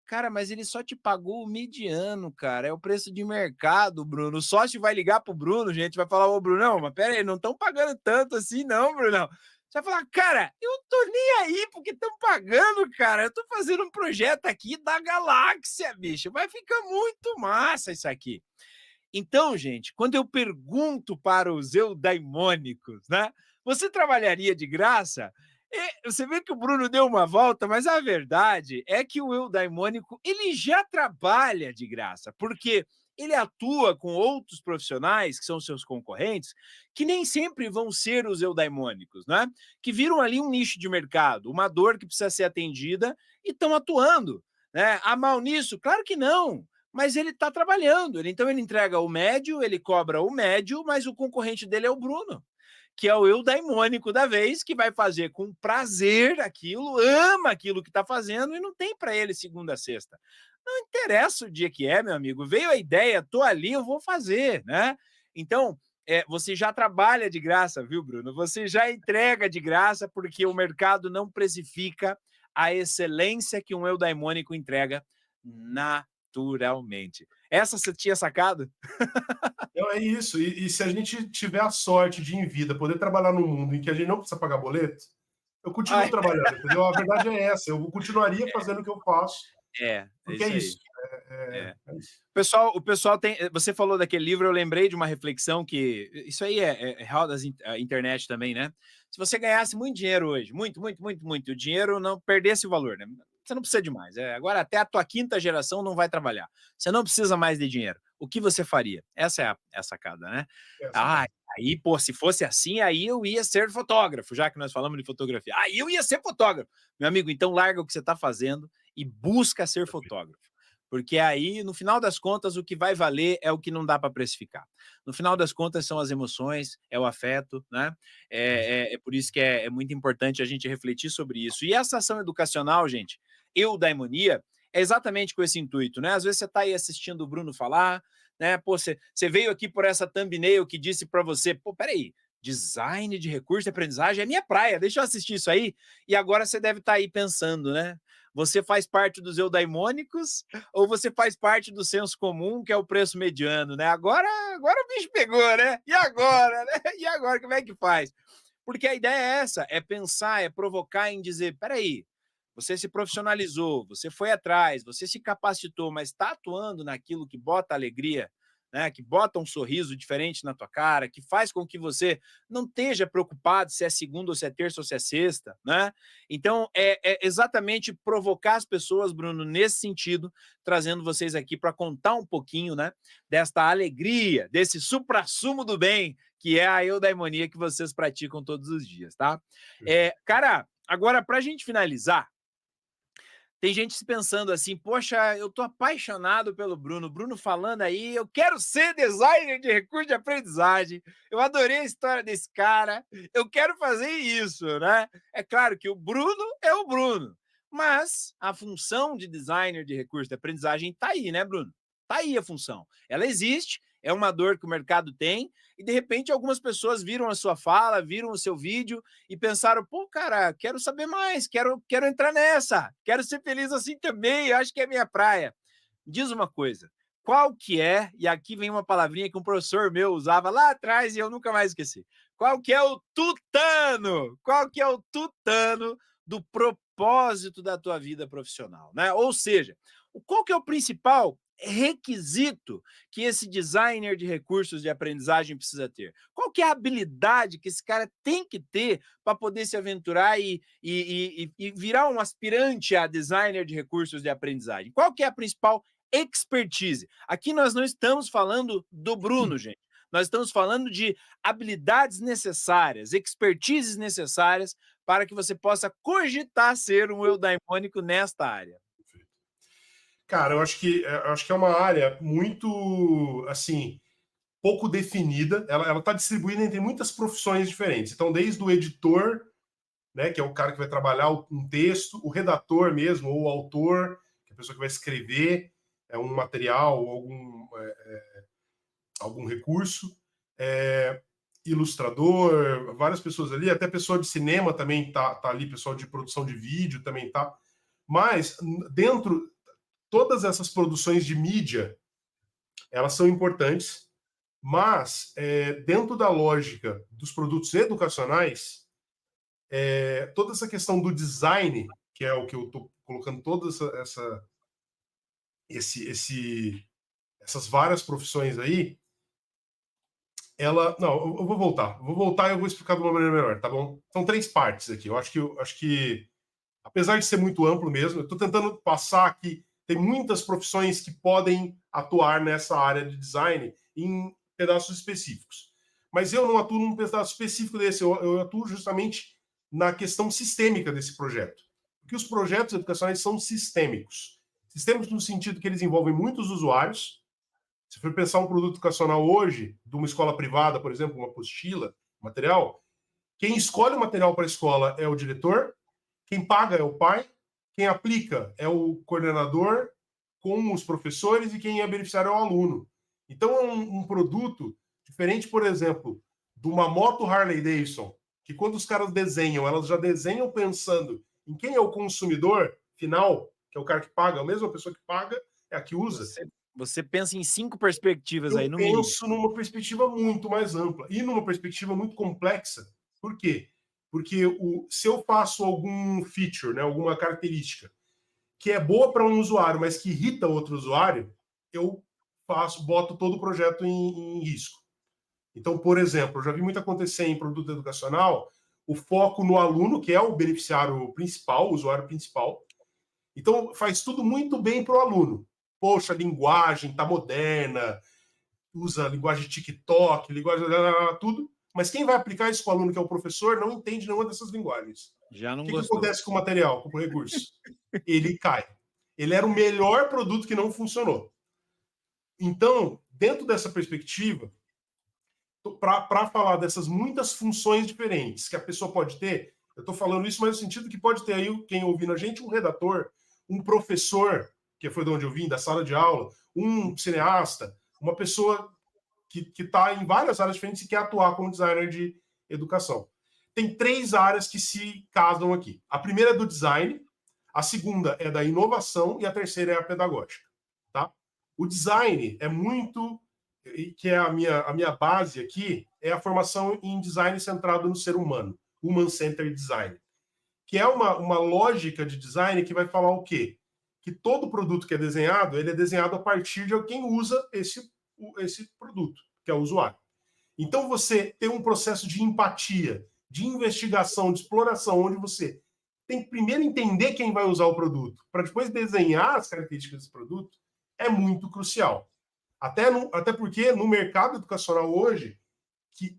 Cara, mas ele só te pagou o mediano, cara. É o preço de mercado, Bruno. O sócio vai ligar pro Bruno, gente, vai falar: ô, Brunão, mas pera aí, não estão pagando tanto assim, não, Brunão. Você vai falar: cara, eu tô nem aí porque estão pagando, cara. Eu tô fazendo um projeto aqui da galáxia, bicho. Vai ficar muito massa isso aqui. Então, gente, quando eu pergunto para os eudaimônicos, né? Você trabalharia de graça? Você vê que o Bruno deu uma volta, mas a verdade é que o eudaimônico ele já trabalha de graça, porque ele atua com outros profissionais, que são seus concorrentes, que nem sempre vão ser os eudaimônicos, né? Que viram ali um nicho de mercado, uma dor que precisa ser atendida e estão atuando. Né? Há mal nisso? Claro que não, mas ele está trabalhando. Então ele entrega o médio, ele cobra o médio, mas o concorrente dele é o Bruno, que é o eudaimônico da vez, que vai fazer com prazer aquilo, ama aquilo que está fazendo e não tem para ele segunda a sexta. Não interessa o dia que é, meu amigo. Veio a ideia, tô ali, eu vou fazer, né? Então, você já trabalha de graça, viu, Bruno? Você já entrega de graça porque o mercado não precifica a excelência que um eudaimônico entrega naturalmente. Essa você tinha sacado? Então é isso. E se a gente tiver a sorte de, em vida, poder trabalhar num mundo em que a gente não precisa pagar boleto, eu continuo Ai, trabalhando, entendeu? A verdade é essa. Eu continuaria fazendo o que eu faço, é porque é isso aí. isso. É, É. é isso. O pessoal tem. Você falou daquele livro, eu lembrei de uma reflexão que. Isso aí é real da internet também, né? Se você ganhasse muito dinheiro hoje, muito, muito, muito, muito, o dinheiro não perdesse o valor, né? Você não precisa de mais. Agora, até a tua quinta geração não vai trabalhar. Você não precisa mais de dinheiro. O que você faria? Essa é a sacada, né? Essa Ah, é. aí, pô, se fosse assim, aí eu ia ser fotógrafo, já que nós falamos de fotografia. Aí eu ia ser fotógrafo. Meu amigo, então larga o que você está fazendo e busca ser fotógrafo. Porque aí, no final das contas, o que vai valer é o que não dá para precificar. No final das contas, são as emoções, é o afeto, né? É por isso que é muito importante a gente refletir sobre isso. E essa ação educacional, gente, eudaimonia, é exatamente com esse intuito, né? Às vezes você está aí assistindo o Bruno falar, né? Pô, você veio aqui por essa thumbnail que disse para você, pô, peraí, design de recurso de aprendizagem é minha praia, deixa eu assistir isso aí. E agora você deve estar aí pensando, né? Você faz parte dos eudaimônicos ou você faz parte do senso comum, que é o preço mediano, né? Agora o bicho pegou, né? E agora, né? E agora, como é que faz? Porque a ideia é essa, é pensar, é provocar em dizer, peraí, você se profissionalizou, você foi atrás, você se capacitou, mas está atuando naquilo que bota alegria, né, que bota um sorriso diferente na tua cara, que faz com que você não esteja preocupado se é segunda ou se é terça ou se é sexta, né? Então, é exatamente provocar as pessoas, Bruno, nesse sentido, trazendo vocês aqui para contar um pouquinho, né, desta alegria, desse suprassumo do bem, que é a eudaimonia que vocês praticam todos os dias, tá? Cara, agora, para a gente finalizar, tem gente se pensando assim, poxa, eu tô apaixonado pelo Bruno. Bruno falando aí, eu quero ser designer de recurso de aprendizagem. Eu adorei a história desse cara. Eu quero fazer isso, né? É claro que o Bruno é o Bruno, mas a função de designer de recurso de aprendizagem tá aí, né, Bruno? Tá aí a função. Ela existe, é uma dor que o mercado tem, e de repente algumas pessoas viram a sua fala, viram o seu vídeo e pensaram, pô, cara, quero saber mais, quero entrar nessa, quero ser feliz assim também, acho que é minha praia. Diz uma coisa, qual que é, e aqui vem uma palavrinha que um professor meu usava lá atrás e eu nunca mais esqueci, qual que é o tutano? Qual que é o tutano do propósito da tua vida profissional, né? Ou seja, qual que é o principal requisito que esse designer de recursos de aprendizagem precisa ter? Qual que é a habilidade que esse cara tem que ter para poder se aventurar e virar um aspirante a designer de recursos de aprendizagem? Qual que é a principal expertise? Aqui nós não estamos falando do Bruno, gente. Nós estamos falando de habilidades necessárias, expertises necessárias para que você possa cogitar ser um eudaimônico nesta área. Cara, eu acho que é uma área muito, assim, pouco definida. Ela está distribuída entre muitas profissões diferentes. Então, desde o editor, né, que é o cara que vai trabalhar um texto, o redator mesmo, ou o autor, que é a pessoa que vai escrever um material ou algum recurso, ilustrador, várias pessoas ali, até pessoa de cinema também tá ali, pessoal de produção de vídeo também tá. Mas dentro todas essas produções de mídia, elas são importantes, mas dentro da lógica dos produtos educacionais, toda essa questão do design, que é o que eu estou colocando toda essas várias profissões aí, ela. Não, eu vou voltar. Vou voltar e eu vou explicar de uma maneira melhor, tá bom? São três partes aqui. Eu acho que apesar de ser muito amplo mesmo, eu estou tentando passar que tem muitas profissões que podem atuar nessa área de design em pedaços específicos. Mas eu não atuo num pedaço específico desse, eu atuo justamente na questão sistêmica desse projeto. Porque os projetos educacionais são sistêmicos. Sistêmicos no sentido que eles envolvem muitos usuários. Se for pensar um produto educacional hoje, de uma escola privada, por exemplo, uma apostila, material, quem escolhe o material para a escola é o diretor, quem paga é o pai, quem aplica é o coordenador com os professores e quem é beneficiário é o aluno. Então é um produto diferente, por exemplo, de uma moto Harley Davidson, que quando os caras desenham, elas já desenham pensando em quem é o consumidor final, que é o cara que paga, a mesma pessoa que paga é a que usa. Você pensa em 5 perspectivas aí, Eu no mínimo. penso numa perspectiva muito mais ampla e numa perspectiva muito complexa. Por quê? Porque se eu faço algum feature, né, alguma característica que é boa para um usuário, mas que irrita outro usuário, eu boto todo o projeto em risco. Então, por exemplo, eu já vi muito acontecer em produto educacional o foco no aluno, que é o beneficiário principal, o usuário principal. Então, faz tudo muito bem para o aluno. Poxa, a linguagem está moderna, usa linguagem TikTok, linguagem tudo, mas quem vai aplicar isso com o aluno, que é o professor, não entende nenhuma dessas linguagens. Já não O que gostou. acontece com o material, com o recurso? Ele cai. Ele era o melhor produto que não funcionou. Então, dentro dessa perspectiva, para falar dessas muitas funções diferentes que a pessoa pode ter, eu estou falando isso, mas no sentido que pode ter aí quem ouvindo a gente, um redator, um professor, que foi de onde eu vim, da sala de aula, um cineasta, uma pessoa que está em várias áreas diferentes e quer atuar como designer de educação. Tem três áreas que se casam aqui. A primeira é do design, a segunda é da inovação e a terceira é a pedagógica. Tá? O design é muito, que é a minha base aqui, é a formação em design centrado no ser humano, Human-Centered Design, que é uma lógica de design que vai falar o quê? Que todo produto que é desenhado, ele é desenhado a partir de quem usa esse produto, que é o usuário. Então, você tem um processo de empatia, de investigação, de exploração, onde você tem que primeiro entender quem vai usar o produto, para depois desenhar as características desse produto, é muito crucial. Até porque no mercado educacional hoje, que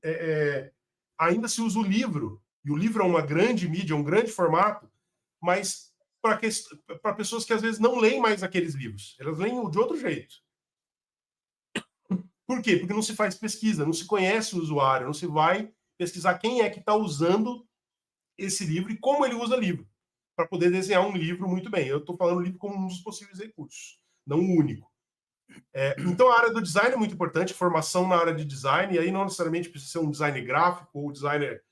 ainda se usa o livro, e o livro é uma grande mídia, um grande formato, mas para pessoas que às vezes não leem mais aqueles livros, elas leem de outro jeito. Por quê? Porque não se faz pesquisa, não se conhece o usuário, não se vai pesquisar quem é que está usando esse livro e como ele usa livro, para poder desenhar um livro muito bem. Eu estou falando livro como um dos possíveis recursos, não o único. Então, a área do design é muito importante, formação na área de design, e aí não necessariamente precisa ser um design gráfico ou designer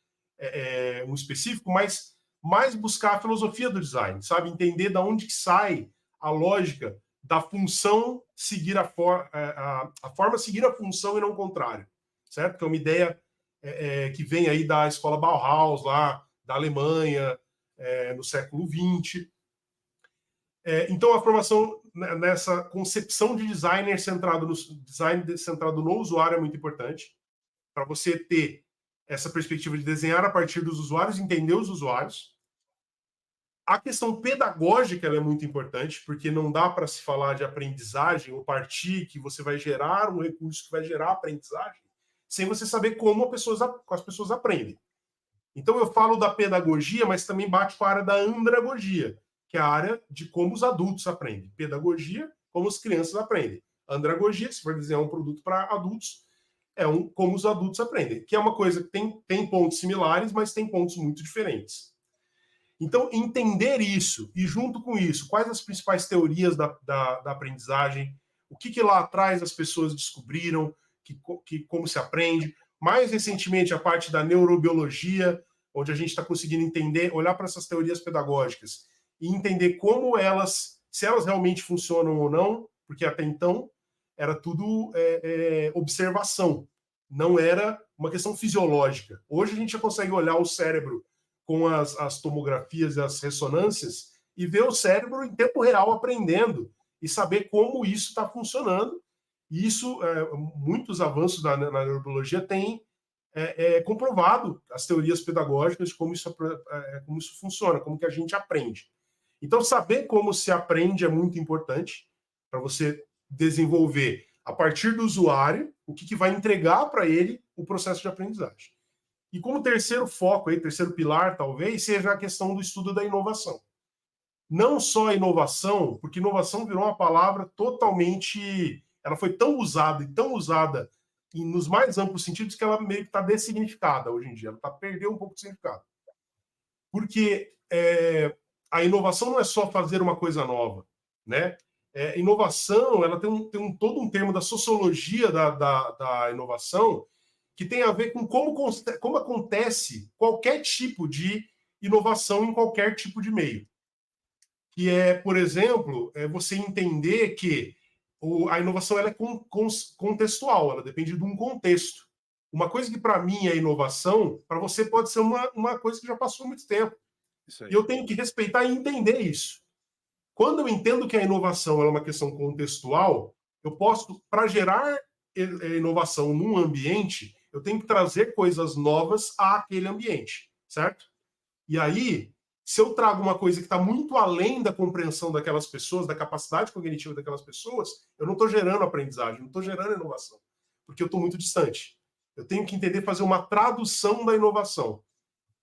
um específico, mas mais buscar a filosofia do design, sabe? Entender de onde que sai a lógica da função seguir a forma seguir a função e não o contrário, certo? Que é uma ideia que vem aí da escola Bauhaus, lá da Alemanha, no século XX. Então, a formação nessa concepção de designer centrado no usuário é muito importante, para você ter essa perspectiva de desenhar a partir dos usuários, entender os usuários. A questão pedagógica é muito importante, porque não dá para se falar de aprendizagem ou partir que você vai gerar um recurso que vai gerar aprendizagem, sem você saber como as pessoas aprendem. Então, eu falo da pedagogia, mas também bate com a área da andragogia, que é a área de como os adultos aprendem. Pedagogia, como as crianças aprendem. Andragogia, se for desenhar um produto para adultos, como os adultos aprendem, que é uma coisa que tem pontos similares, mas tem pontos muito diferentes. Então, entender isso, e junto com isso, quais as principais teorias da aprendizagem, o que lá atrás as pessoas descobriram, como se aprende. Mais recentemente, a parte da neurobiologia, onde a gente está conseguindo entender, olhar para essas teorias pedagógicas e entender como se elas realmente funcionam ou não, porque até então era tudo observação, não era uma questão fisiológica. Hoje a gente já consegue olhar o cérebro com as tomografias e as ressonâncias e ver o cérebro em tempo real aprendendo e saber como isso está funcionando. E isso, muitos avanços na neurobiologia têm comprovado as teorias pedagógicas de como isso funciona, como que a gente aprende. Então, saber como se aprende é muito importante para você desenvolver, a partir do usuário, o que vai entregar para ele o processo de aprendizagem. E como terceiro foco, terceiro pilar, talvez, seja a questão do estudo da inovação. Não só a inovação, porque inovação virou uma palavra totalmente... Ela foi tão usada nos mais amplos sentidos que ela meio que está dessignificada hoje em dia. Ela está perdendo um pouco de significado. Porque a inovação não é só fazer uma coisa nova, né? Inovação, ela tem todo um termo da sociologia da inovação que tem a ver com como acontece qualquer tipo de inovação em qualquer tipo de meio. Que por exemplo, você entender que a inovação ela é contextual, ela depende de um contexto. Uma coisa que para mim é inovação, para você pode ser uma coisa que já passou muito tempo. E eu tenho que respeitar e entender isso. Quando eu entendo que a inovação é uma questão contextual, eu posso, para gerar inovação num ambiente, eu tenho que trazer coisas novas àquele ambiente, certo? E aí, se eu trago uma coisa que está muito além da compreensão daquelas pessoas, da capacidade cognitiva daquelas pessoas, eu não estou gerando aprendizagem, não estou gerando inovação, porque eu estou muito distante. Eu tenho que entender fazer uma tradução da inovação,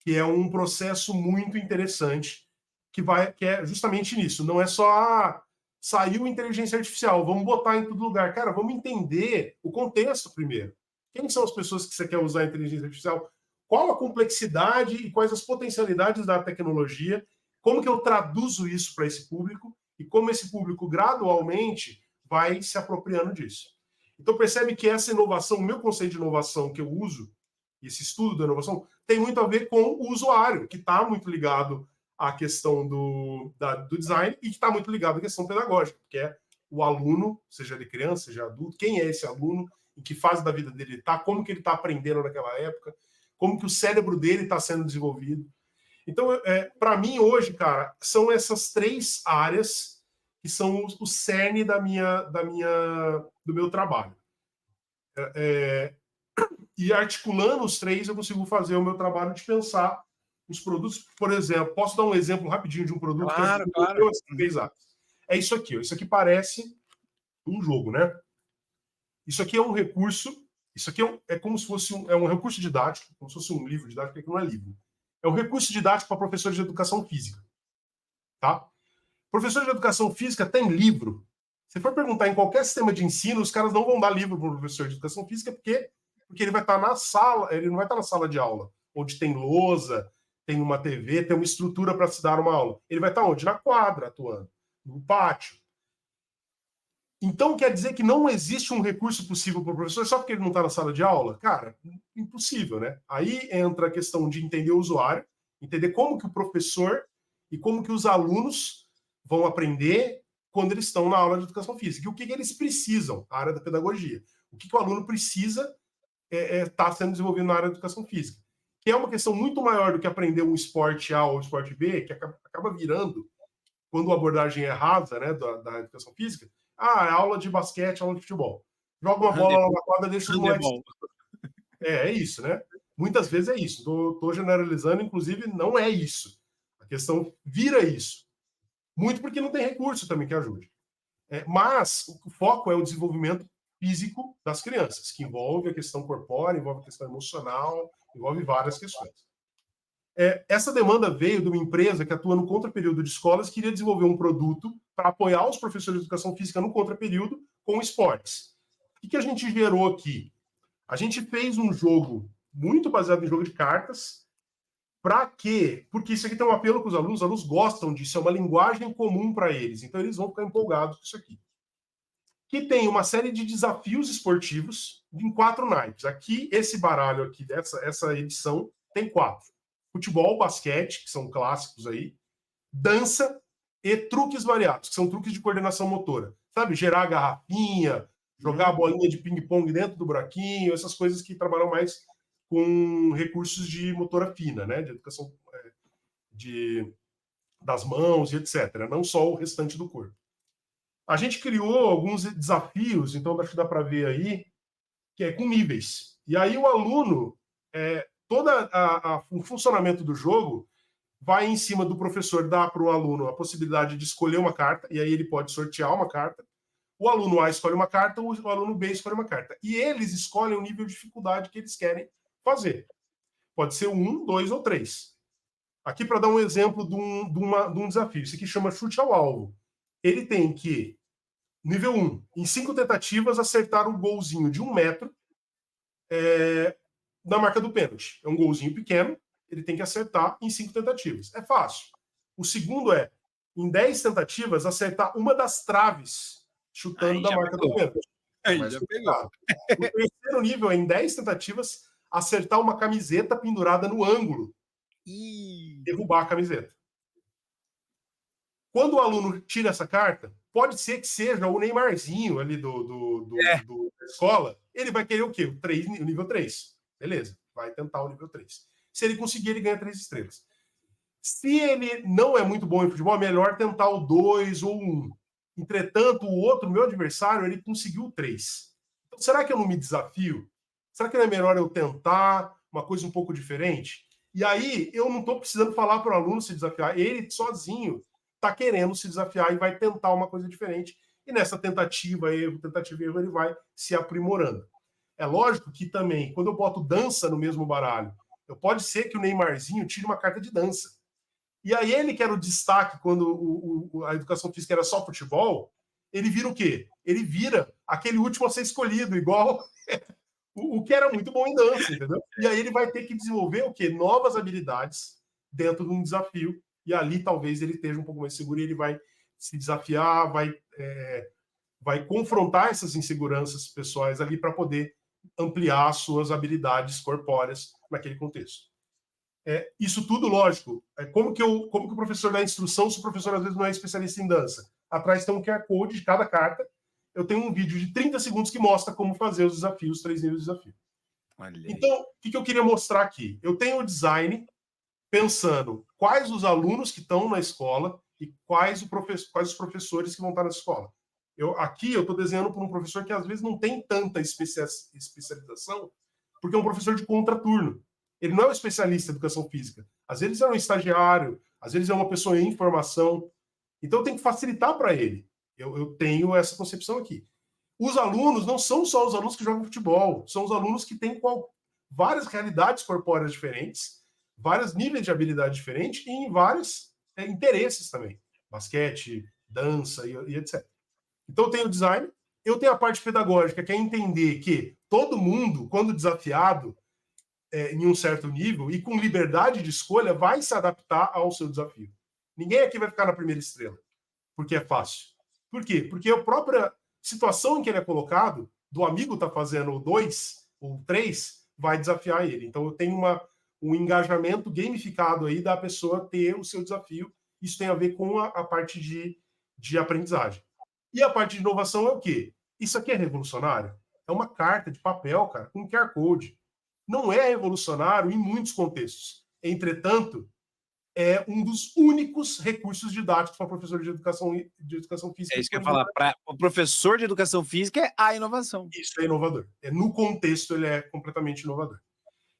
que é um processo muito interessante, que é justamente nisso. Não é só saiu inteligência artificial, vamos botar em todo lugar. Cara, vamos entender o contexto primeiro. Quem são as pessoas que você quer usar a inteligência artificial? Qual a complexidade e quais as potencialidades da tecnologia? Como que eu traduzo isso para esse público? E como esse público gradualmente vai se apropriando disso. Então percebe que essa inovação, o meu conceito de inovação que eu uso, esse estudo da inovação, tem muito a ver com o usuário, que está muito ligado à questão do design e que está muito ligado à questão pedagógica, que é o aluno, seja ele criança, seja adulto, quem é esse aluno, em que fase da vida dele está, como que ele está aprendendo naquela época, como que o cérebro dele está sendo desenvolvido. Então, para mim, hoje, cara, são essas três áreas que são o cerne do meu trabalho. E articulando os três, eu consigo fazer o meu trabalho de pensar os produtos. Por exemplo, posso dar um exemplo rapidinho de um produto claro, que claro. É isso aqui. Ó. Isso aqui parece um jogo, né? Isso aqui é um recurso. Isso aqui é como se fosse um recurso didático, como se fosse um livro didático, que não é livro. É um recurso didático para professores de educação física. Tá? Professores de educação física tem livro. Se for perguntar em qualquer sistema de ensino, os caras não vão dar livro para o professor de educação física porque ele vai estar na sala, ele não vai estar na sala de aula, onde tem lousa, tem uma TV, tem uma estrutura para se dar uma aula. Ele vai estar onde? Na quadra, atuando, no pátio. Então, quer dizer que não existe um recurso possível para o professor só porque ele não está na sala de aula? Cara, impossível, né? Aí entra a questão de entender o usuário, entender como que o professor e como que os alunos vão aprender quando eles estão na aula de educação física. E o que eles precisam, a área da pedagogia. O que o aluno precisa estar sendo desenvolvido na área da educação física. Que é uma questão muito maior do que aprender um esporte A ou um esporte B, que acaba virando, quando a abordagem é rasa, né, da educação física, é aula de basquete, aula de futebol. Joga uma bola lá na quadra, deixa os moleques... É isso, né? Muitas vezes é isso. Estou generalizando, inclusive, não é isso. A questão vira isso. Muito porque não tem recurso também que ajude. Mas o foco é o desenvolvimento físico das crianças, que envolve a questão corpórea, envolve a questão emocional, envolve várias questões. Essa demanda veio de uma empresa que atua no contraperíodo de escolas, que queria desenvolver um produto para apoiar os professores de educação física no contraperíodo com esportes. O que a gente gerou aqui? A gente fez um jogo muito baseado em jogo de cartas. Para quê? Porque isso aqui tem um apelo com os alunos gostam disso, é uma linguagem comum para eles, então eles vão ficar empolgados com isso aqui. Que tem uma série de desafios esportivos em 4 naipes. Aqui, esse baralho aqui, essa edição, tem 4. Futebol, basquete, que são clássicos aí, dança e truques variados, que são truques de coordenação motora. Sabe, gerar a garrafinha, jogar a bolinha de ping-pong dentro do buraquinho, essas coisas que trabalham mais com recursos de motora fina, né, de educação das mãos e etc. Não só o restante do corpo. A gente criou alguns desafios, então acho que dá para ver aí, que é com níveis. E aí o aluno, todo o funcionamento do jogo vai em cima do professor dar para o aluno a possibilidade de escolher uma carta, e aí ele pode sortear uma carta. O aluno A escolhe uma carta, o aluno B escolhe uma carta. E eles escolhem o nível de dificuldade que eles querem fazer. Pode ser 1, 2 ou 3. Aqui para dar um exemplo de um desafio. Isso aqui chama chute ao alvo. Ele tem que, nível 1, em 5 tentativas, acertar um golzinho de 1 metro na marca do pênalti. É um golzinho pequeno, ele tem que acertar em 5 tentativas. É fácil. O segundo é, em 10 tentativas, acertar uma das traves, chutando da marca do pênalti. Aí já pegou. O terceiro nível é, em 10 tentativas, acertar uma camiseta pendurada no ângulo. Derrubar a camiseta. Quando o aluno tira essa carta, pode ser que seja o Neymarzinho ali da escola, ele vai querer o quê? O nível 3. Beleza, vai tentar o nível 3. Se ele conseguir, ele ganha 3 estrelas. Se ele não é muito bom em futebol, é melhor tentar o 2 ou 1. Entretanto, o outro, meu adversário, ele conseguiu o 3. Então, será que eu não me desafio? Será que não é melhor eu tentar uma coisa um pouco diferente? E aí, eu não estou precisando falar para o aluno se desafiar. Ele, sozinho, está querendo se desafiar e vai tentar uma coisa diferente. E nessa tentativa e erro, ele vai se aprimorando. É lógico que também, quando eu boto dança no mesmo baralho, pode ser que o Neymarzinho tire uma carta de dança. E aí ele, que era o destaque quando a educação física era só futebol, ele vira o quê? Ele vira aquele último a ser escolhido, igual o que era muito bom em dança, entendeu? E aí ele vai ter que desenvolver o quê? Novas habilidades dentro de um desafio, e ali talvez ele esteja um pouco mais seguro e ele vai se desafiar, vai confrontar essas inseguranças pessoais ali para poder ampliar suas habilidades corpóreas naquele contexto. Isso tudo, lógico, como que o professor dá instrução se o professor às vezes não é especialista em dança? Atrás tem um QR Code de cada carta. Eu tenho um vídeo de 30 segundos que mostra como fazer os desafios, 3 níveis de desafio. Então, o que eu queria mostrar aqui? Eu tenho o design pensando quais os alunos que estão na escola e quais os professores que vão estar na escola. Aqui eu estou desenhando para um professor que às vezes não tem tanta especialização, porque é um professor de contraturno. Ele não é um especialista em educação física. Às vezes é um estagiário, às vezes é uma pessoa em formação. Então, eu tenho que facilitar para ele. Eu tenho essa concepção aqui. Os alunos não são só os alunos que jogam futebol, são os alunos que têm várias realidades corpóreas diferentes, vários níveis de habilidade diferentes e em vários interesses também. Basquete, dança e etc. Então, eu tenho o design, eu tenho a parte pedagógica, que é entender que todo mundo, quando desafiado, em um certo nível e com liberdade de escolha, vai se adaptar ao seu desafio. Ninguém aqui vai ficar na primeira estrela, porque é fácil. Por quê? Porque a própria situação em que ele é colocado, do amigo estar fazendo o 2 ou 3, vai desafiar ele. Então, eu tenho um engajamento gamificado aí da pessoa ter o seu desafio. Isso tem a ver com a parte de aprendizagem. E a parte de inovação é o quê? Isso aqui é revolucionário? É uma carta de papel, cara, com QR Code. Não é revolucionário em muitos contextos. Entretanto, é um dos únicos recursos didáticos para professor de educação física. É isso que eu ia falar. Para o professor de educação física é a inovação. Isso é inovador. No contexto, ele é completamente inovador.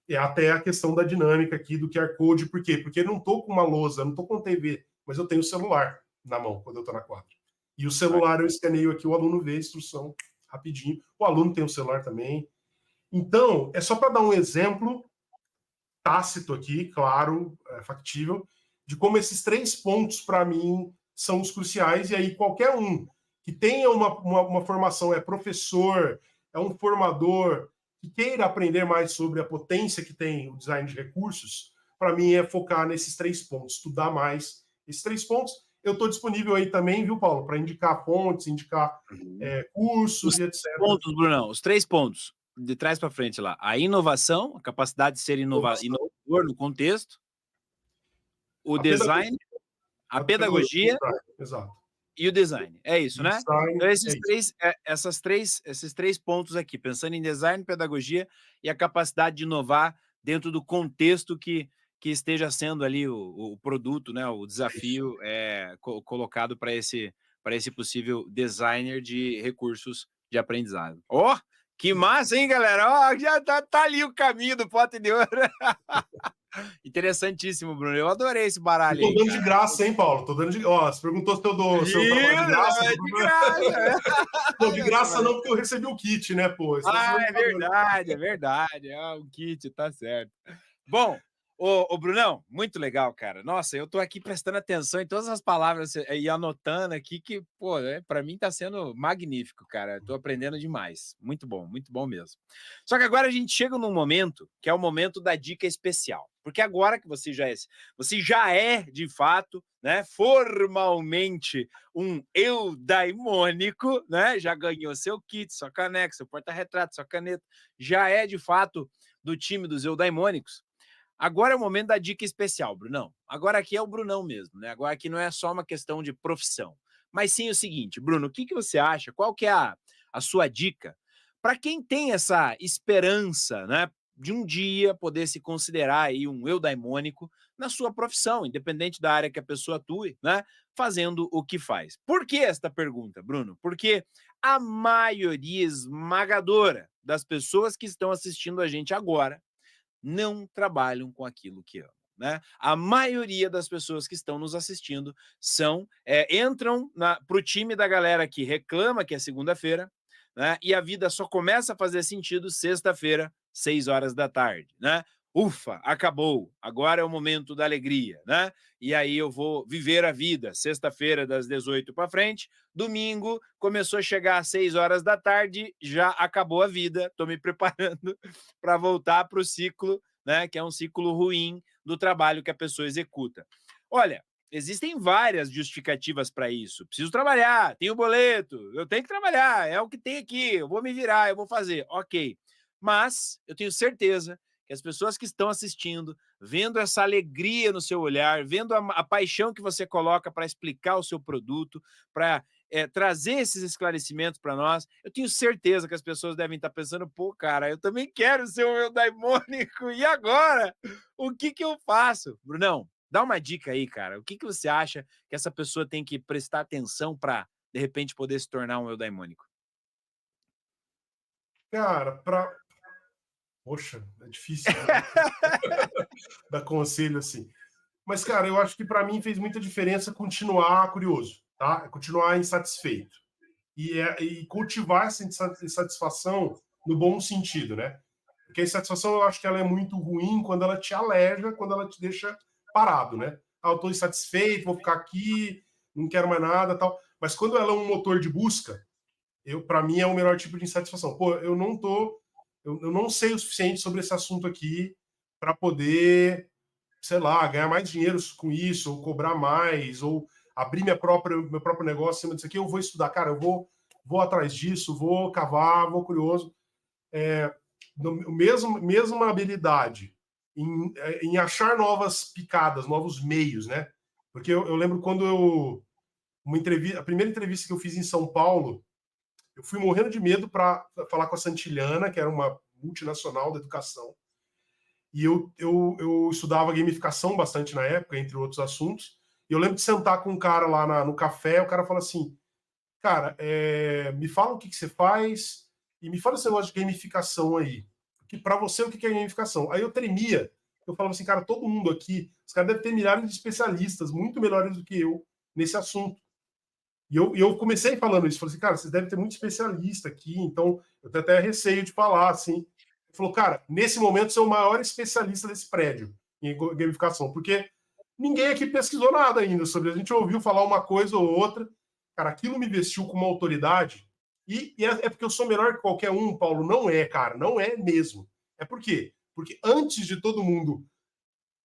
E até a questão da dinâmica aqui do QR Code. Por quê? Porque eu não estou com uma lousa, não estou com TV, mas eu tenho o celular na mão quando eu estou na quadra. E o celular, eu escaneio aqui, o aluno vê a instrução rapidinho. O aluno tem o celular também. Então, é só para dar um exemplo tácito aqui, claro, factível, de como esses 3 pontos, para mim, são os cruciais, e aí qualquer um que tenha uma formação, é professor, é um formador, que queira aprender mais sobre a potência que tem o design de recursos, para mim é focar nesses 3 pontos, estudar mais esses 3 pontos. Eu estou disponível aí também, viu, Paulo, para indicar fontes, indicar cursos Os e etc. pontos, Brunão, os 3 pontos, de trás para frente lá. A inovação, a capacidade de ser inovador no contexto, o design, a pedagogia exato. E o design. É isso, né? Design, Então, esses 3 pontos aqui, pensando em design, pedagogia e a capacidade de inovar dentro do contexto que esteja sendo ali o produto, né, o desafio colocado para esse possível designer de recursos de aprendizado. Ó, oh, que massa, hein, galera? Ó, oh, já tá ali o caminho do pote de ouro. Interessantíssimo, Bruno. Eu adorei esse baralho aí. aí, Tô dando cara. de graça, hein, Paulo? Tô dando de... Ó, você perguntou se eu dou se eu trabalho de graça. É de graça. Não, de graça não, porque eu recebi o kit, né, pô? É verdade, é verdade. É um kit, tá certo. Bom, ô Brunão, muito legal, cara. Nossa, eu tô aqui prestando atenção em todas as palavras e anotando aqui que, pô, para mim tá sendo magnífico, cara. Tô aprendendo demais. Muito bom mesmo. Só que agora a gente chega num momento que é o momento da dica especial. Porque agora que você já é de fato, né, formalmente um eudaimônico, né? Já ganhou seu kit, sua caneca, seu porta-retrato, sua caneta, já é de fato do time dos eudaimônicos. Agora é o momento da dica especial, Brunão. Agora aqui é o Brunão mesmo, né? Agora aqui não é só uma questão de profissão, mas sim o seguinte, Bruno, o que você acha? Qual que é a sua dica para quem tem essa esperança, né, de um dia poder se considerar aí um eudaimônico na sua profissão, independente da área que a pessoa atue, né, fazendo o que faz? Por que esta pergunta, Bruno? Porque a maioria esmagadora das pessoas que estão assistindo a gente agora não trabalham com aquilo que amam. Né? A maioria das pessoas que estão nos assistindo entram para o time da galera que reclama que é segunda-feira, né? E a vida só começa a fazer sentido sexta-feira, 6 horas da tarde. Né? Ufa, acabou, agora é o momento da alegria. Né? E aí eu vou viver a vida, sexta-feira das 18 para frente, domingo começou a chegar às 6 horas da tarde, já acabou a vida, estou me preparando para voltar para o ciclo, né, que é um ciclo ruim do trabalho que a pessoa executa. Olha, existem várias justificativas para isso. Preciso trabalhar, tenho boleto, eu tenho que trabalhar, é o que tem aqui, eu vou me virar, eu vou fazer. Ok, mas eu tenho certeza que as pessoas que estão assistindo, vendo essa alegria no seu olhar, vendo a paixão que você coloca para explicar o seu produto, para trazer esses esclarecimentos para nós, eu tenho certeza que as pessoas devem estar pensando, pô, cara, eu também quero ser o eudaimônico, e agora? O que eu faço? Brunão, dá uma dica aí, cara. O que você acha que essa pessoa tem que prestar atenção para, de repente, poder se tornar um eudaimônico? Cara, poxa, é difícil, né? Dar conselho assim. Mas, cara, eu acho que para mim fez muita diferença continuar curioso, tá? Continuar insatisfeito. E cultivar essa insatisfação no bom sentido, né? Porque a insatisfação eu acho que ela é muito ruim quando ela te aleja, quando ela te deixa parado, né? Ah, eu tô insatisfeito, vou ficar aqui, não quero mais nada, tal. Mas quando ela é um motor de busca, para mim é o melhor tipo de insatisfação. Pô, eu não sei o suficiente sobre esse assunto aqui para poder, sei lá, ganhar mais dinheiro com isso, ou cobrar mais, ou abrir meu próprio negócio em cima disso aqui. Eu vou estudar, cara, vou atrás disso, vou cavar, vou curioso. Mesma habilidade em achar novas picadas, novos meios, né? Porque eu lembro quando a primeira entrevista que eu fiz em São Paulo, eu fui morrendo de medo para falar com a Santillana, que era uma multinacional da educação. E eu estudava gamificação bastante na época, entre outros assuntos. E eu lembro de sentar com um cara lá no café, o cara fala assim, cara, me fala o que você faz e me fala esse negócio de gamificação aí. Que para você, o que é gamificação? Aí eu tremia. Eu falava assim, cara, todo mundo aqui, os caras devem ter milhares de especialistas, muito melhores do que eu, nesse assunto. E eu comecei falando isso, falei assim, cara, vocês devem ter muito especialista aqui, então eu tenho até receio de falar, assim. falou, cara, nesse momento você é o maior especialista desse prédio em gamificação, porque ninguém aqui pesquisou nada ainda sobre. A gente ouviu falar uma coisa ou outra. Cara, aquilo me vestiu com uma autoridade. E é porque eu sou melhor que qualquer um, Paulo. Não é, cara. Não é mesmo. É por quê? Porque antes de todo mundo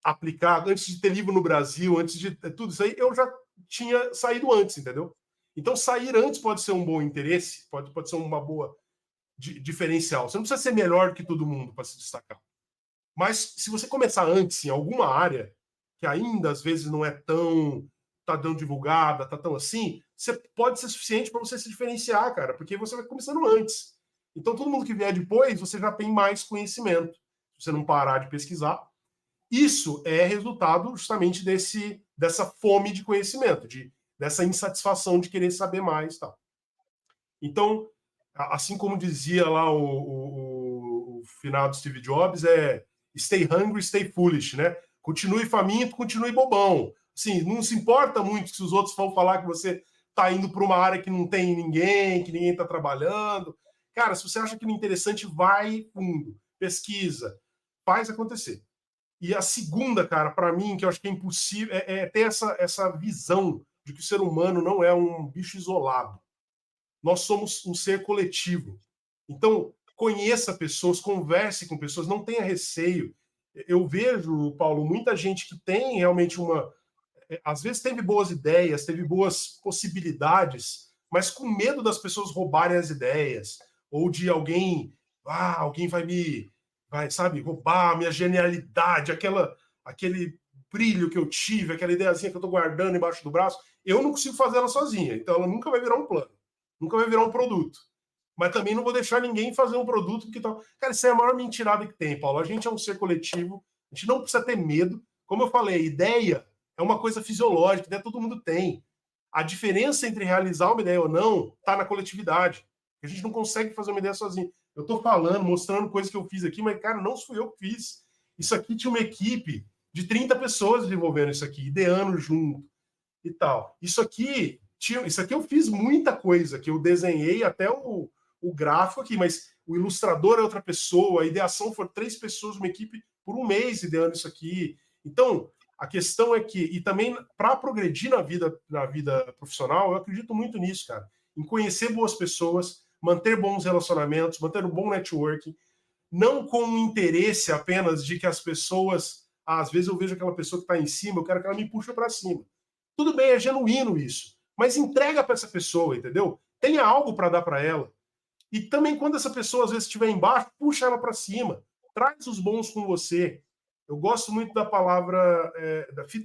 aplicar, antes de ter livro no Brasil, antes de tudo isso aí, eu já tinha saído antes, entendeu? Então, sair antes pode ser um bom interesse, pode ser uma boa diferencial. Você não precisa ser melhor que todo mundo para se destacar. Mas se você começar antes em alguma área, que ainda às vezes não é tão tá tão divulgada, tá tão assim, você pode ser suficiente para você se diferenciar, cara, porque você vai começando antes. Então todo mundo que vier depois, você já tem mais conhecimento. Se você não parar de pesquisar, isso é resultado justamente dessa fome de conhecimento, dessa insatisfação de querer saber mais, tal. Então, assim como dizia lá o finado Steve Jobs, stay hungry, stay foolish, né? Continue faminto, continue bobão. Assim, não se importa muito se os outros vão falar que você está indo para uma área que não tem ninguém, que ninguém está trabalhando. Cara, se você acha aquilo interessante, vai fundo, pesquisa, faz acontecer. E a segunda, cara, para mim, que eu acho que é impossível, é ter essa visão de que o ser humano não é um bicho isolado. Nós somos um ser coletivo. Então, conheça pessoas, converse com pessoas, não tenha receio. Eu vejo, Paulo, muita gente que tem realmente às vezes teve boas ideias, teve boas possibilidades, mas com medo das pessoas roubarem as ideias, ou de alguém vai, sabe, roubar a minha genialidade, aquele brilho que eu tive, aquela ideiazinha que eu estou guardando embaixo do braço. Eu não consigo fazer ela sozinha, então ela nunca vai virar um plano, nunca vai virar um produto. Mas também não vou deixar ninguém fazer um produto que tal. Cara, isso é a maior mentirada que tem, Paulo. A gente é um ser coletivo, a gente não precisa ter medo. Como eu falei, ideia é uma coisa fisiológica, ideia todo mundo tem. A diferença entre realizar uma ideia ou não está na coletividade. A gente não consegue fazer uma ideia sozinho. Eu estou falando, mostrando coisas que eu fiz aqui, mas, cara, não fui eu que fiz. Isso aqui tinha uma equipe de 30 pessoas desenvolvendo isso aqui, ideando junto e tal. Isso aqui eu fiz muita coisa, que eu desenhei até o gráfico aqui, mas o ilustrador é outra pessoa, a ideação foram 3 pessoas, uma equipe, por um mês ideando isso aqui. Então, a questão é que, e também para progredir na vida profissional, eu acredito muito nisso, cara, em conhecer boas pessoas, manter bons relacionamentos, manter um bom networking, não com o interesse apenas de que as pessoas, às vezes eu vejo aquela pessoa que está em cima, eu quero que ela me puxe para cima. Tudo bem, é genuíno isso, mas entrega para essa pessoa, entendeu? Tenha algo para dar para ela. E também quando essa pessoa às vezes estiver embaixo, puxa ela para cima, traz os bons com você. Eu gosto muito da palavra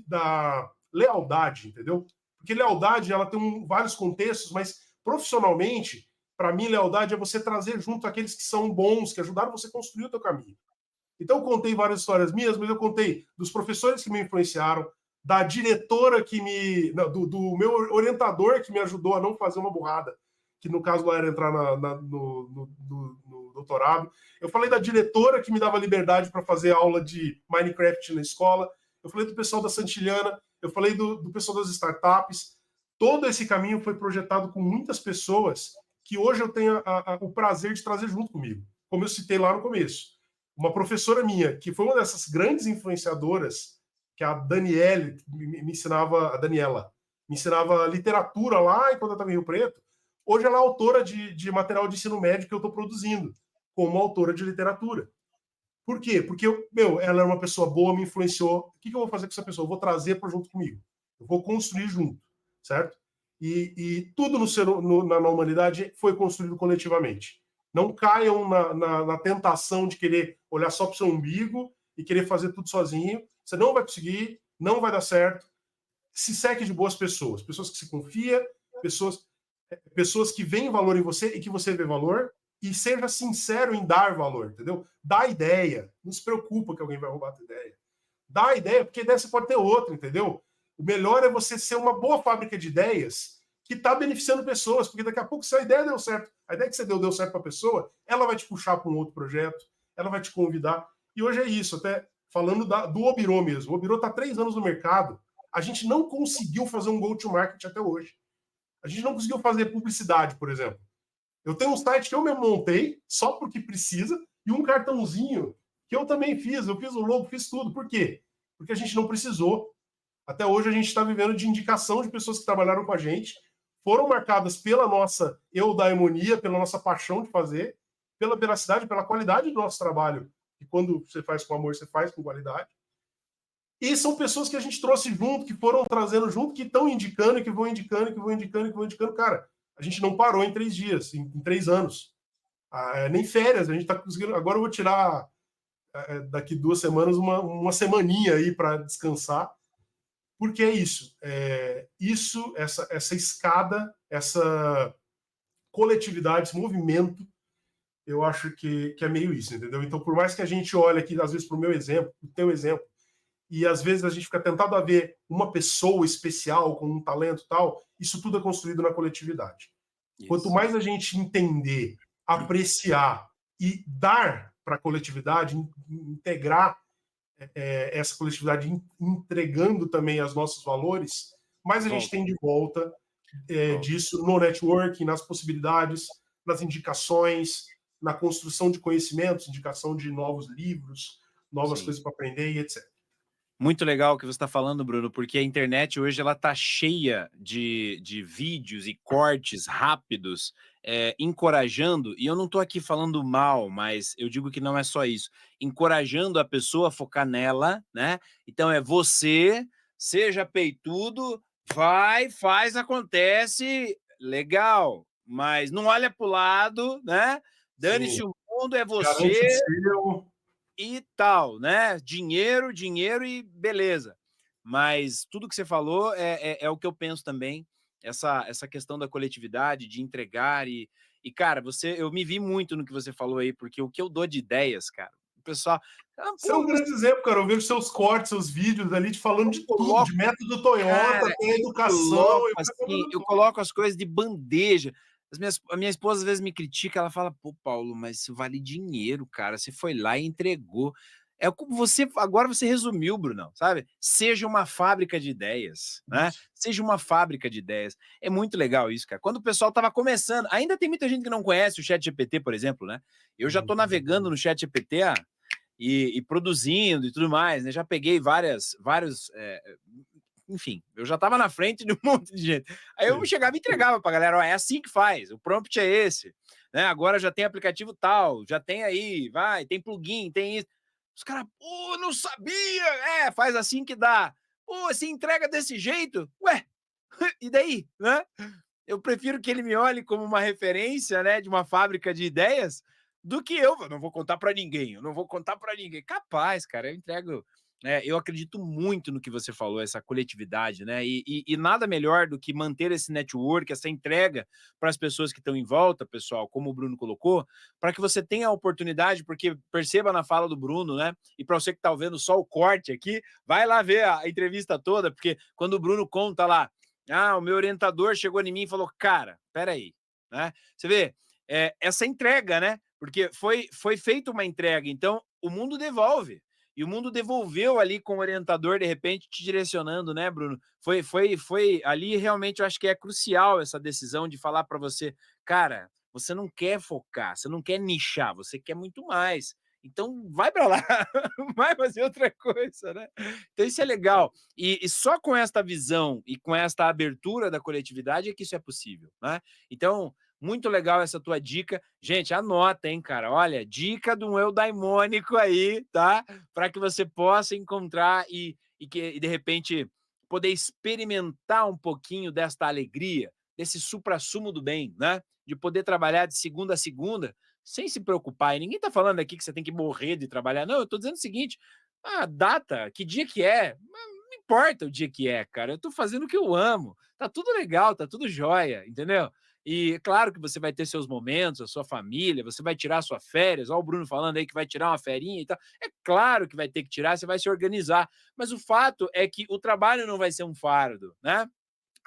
da lealdade, entendeu? Porque lealdade ela tem vários contextos, mas profissionalmente, para mim, lealdade é você trazer junto aqueles que são bons, que ajudaram você a construir o teu caminho. Então, eu contei várias histórias minhas, mas eu contei dos professores que me influenciaram, da diretora do meu orientador que me ajudou a não fazer uma burrada, que no caso lá era entrar no doutorado. Eu falei da diretora que me dava liberdade para fazer aula de Minecraft na escola. Eu falei do pessoal da Santillana. Eu falei do pessoal das startups. Todo esse caminho foi projetado com muitas pessoas que hoje eu tenho o prazer de trazer junto comigo. Como eu citei lá no começo. Uma professora minha, que foi uma dessas grandes influenciadoras, que a Daniela me ensinava literatura lá enquanto eu estava em Rio Preto. Hoje ela é autora de material de ensino médio que eu estou produzindo, como autora de literatura. Por quê? Porque ela é uma pessoa boa, me influenciou. O que eu vou fazer com essa pessoa? Eu vou trazer para junto comigo. Eu vou construir junto, certo? E tudo na humanidade foi construído coletivamente. Não caiam na tentação de querer olhar só para o seu umbigo e querer fazer tudo sozinho. Você não vai conseguir, não vai dar certo. Se seque de boas pessoas. Pessoas que se confia, pessoas que veem valor em você e que você vê valor, e seja sincero em dar valor, entendeu? Dá ideia. Não se preocupa que alguém vai roubar a tua ideia. Dá ideia, porque ideia você pode ter outra, entendeu? O melhor é você ser uma boa fábrica de ideias que está beneficiando pessoas, porque daqui a pouco, se a ideia deu certo, a ideia que você deu certo para a pessoa, ela vai te puxar para um outro projeto, ela vai te convidar. E hoje é isso, até falando do Obirô mesmo. O Obirô está 3 anos no mercado, a gente não conseguiu fazer um go-to-market até hoje. A gente não conseguiu fazer publicidade, por exemplo. Eu tenho um site que eu mesmo montei, só porque precisa, E um cartãozinho que eu também fiz, eu fiz o logo, fiz tudo. Por quê? Porque a gente não precisou. Até hoje a gente está vivendo de indicação de pessoas que trabalharam com a gente, foram marcadas pela nossa eudaimonia, pela nossa paixão de fazer, pela veracidade, pela qualidade do nosso trabalho. E quando você faz com amor, você faz com qualidade. E são pessoas que a gente trouxe junto, que foram trazendo junto, que estão indicando, que vão indicando, que vão indicando, que vão indicando. Cara, a gente não parou em 3 dias, em 3 anos. Nem férias, a gente está conseguindo. Agora eu vou tirar daqui 2 semanas uma semaninha aí para descansar, porque é isso. Essa escada, essa coletividade, esse movimento, eu acho que é meio isso, entendeu? Então, por mais que a gente olhe aqui, às vezes, para o meu exemplo, o teu exemplo, e às vezes a gente fica tentado a ver uma pessoa especial com um talento e tal, isso tudo é construído na coletividade. Isso. Quanto mais a gente entender, apreciar e dar para a coletividade, integrar essa coletividade, entregando também os nossos valores, mais a gente tem de volta disso no networking, nas possibilidades, nas indicações, na construção de conhecimentos, indicação de novos livros, novas coisas para aprender e etc. Muito legal o que você está falando, Bruno, porque a internet hoje ela está cheia de vídeos e cortes rápidos, encorajando, e eu não estou aqui falando mal, mas eu digo que não é só isso, encorajando a pessoa a focar nela, né? Então é você, seja peitudo, vai, faz, acontece, legal, mas não olha para o lado, né? Dane-se o mundo, é você e tal, né? Dinheiro, dinheiro e beleza. Mas tudo que você falou é o que eu penso também, essa questão da coletividade, de entregar e cara, eu me vi muito no que você falou aí, porque o que eu dou de ideias, cara, o pessoal... Você é um grande exemplo, cara, eu vejo seus cortes, seus vídeos ali, te falando de tudo, de método Toyota, cara, até educação. Eu coloco as coisas de bandeja. A minha esposa às vezes me critica, ela fala, pô, Paulo, mas isso vale dinheiro, cara, você foi lá e entregou. É como agora você resumiu, Brunão, sabe? Seja uma fábrica de ideias, né? Seja uma fábrica de ideias. É muito legal isso, cara. Quando o pessoal tava começando, ainda tem muita gente que não conhece o ChatGPT, por exemplo, né? Eu já tô navegando no ChatGPT e produzindo e tudo mais, né? Já peguei vários enfim, eu já estava na frente de um monte de gente. Aí eu chegava e entregava para a galera, ó, é assim que faz, o prompt é esse, né? Agora já tem aplicativo tal, já tem aí, tem plugin, tem isso. Os caras, pô, não sabia! Faz assim que dá. Pô, se entrega desse jeito? Ué, e daí, né? Eu prefiro que ele me olhe como uma referência, né, de uma fábrica de ideias, do que eu não vou contar para ninguém, eu não vou contar para ninguém. Capaz, cara, eu entrego... eu acredito muito no que você falou, essa coletividade, né? E nada melhor do que manter esse network, essa entrega para as pessoas que estão em volta, pessoal, como o Bruno colocou, para que você tenha a oportunidade, porque perceba na fala do Bruno, né? E para você que está vendo só o corte aqui, vai lá ver a entrevista toda, porque quando o Bruno conta lá, o meu orientador chegou em mim e falou, cara, peraí, né? Você vê, essa entrega, né? Porque foi feita uma entrega, então o mundo devolve. E o mundo devolveu ali com o orientador, de repente, te direcionando, né, Bruno? Foi ali, realmente, eu acho que é crucial essa decisão de falar para você, cara, você não quer focar, você não quer nichar, você quer muito mais. Então, vai para lá, vai fazer outra coisa, né? Então, isso é legal. E só com esta visão e com esta abertura da coletividade é que isso é possível, né? Então, muito legal essa tua dica. Gente, anota, hein, cara? Olha, dica de um eudaimônico aí, tá? Para que você possa encontrar e de repente, poder experimentar um pouquinho desta alegria, desse suprassumo do bem, né? De poder trabalhar de segunda a segunda, sem se preocupar. E ninguém tá falando aqui que você tem que morrer de trabalhar. Não, eu tô dizendo o seguinte, a data, que dia que é? Não importa o dia que é, cara. Eu tô fazendo o que eu amo. Tá tudo legal, tá tudo jóia, entendeu? E claro que você vai ter seus momentos, a sua família, você vai tirar sua férias, olha o Bruno falando aí que vai tirar uma ferinha e tal. É claro que vai ter que tirar, você vai se organizar. Mas o fato é que o trabalho não vai ser um fardo, né?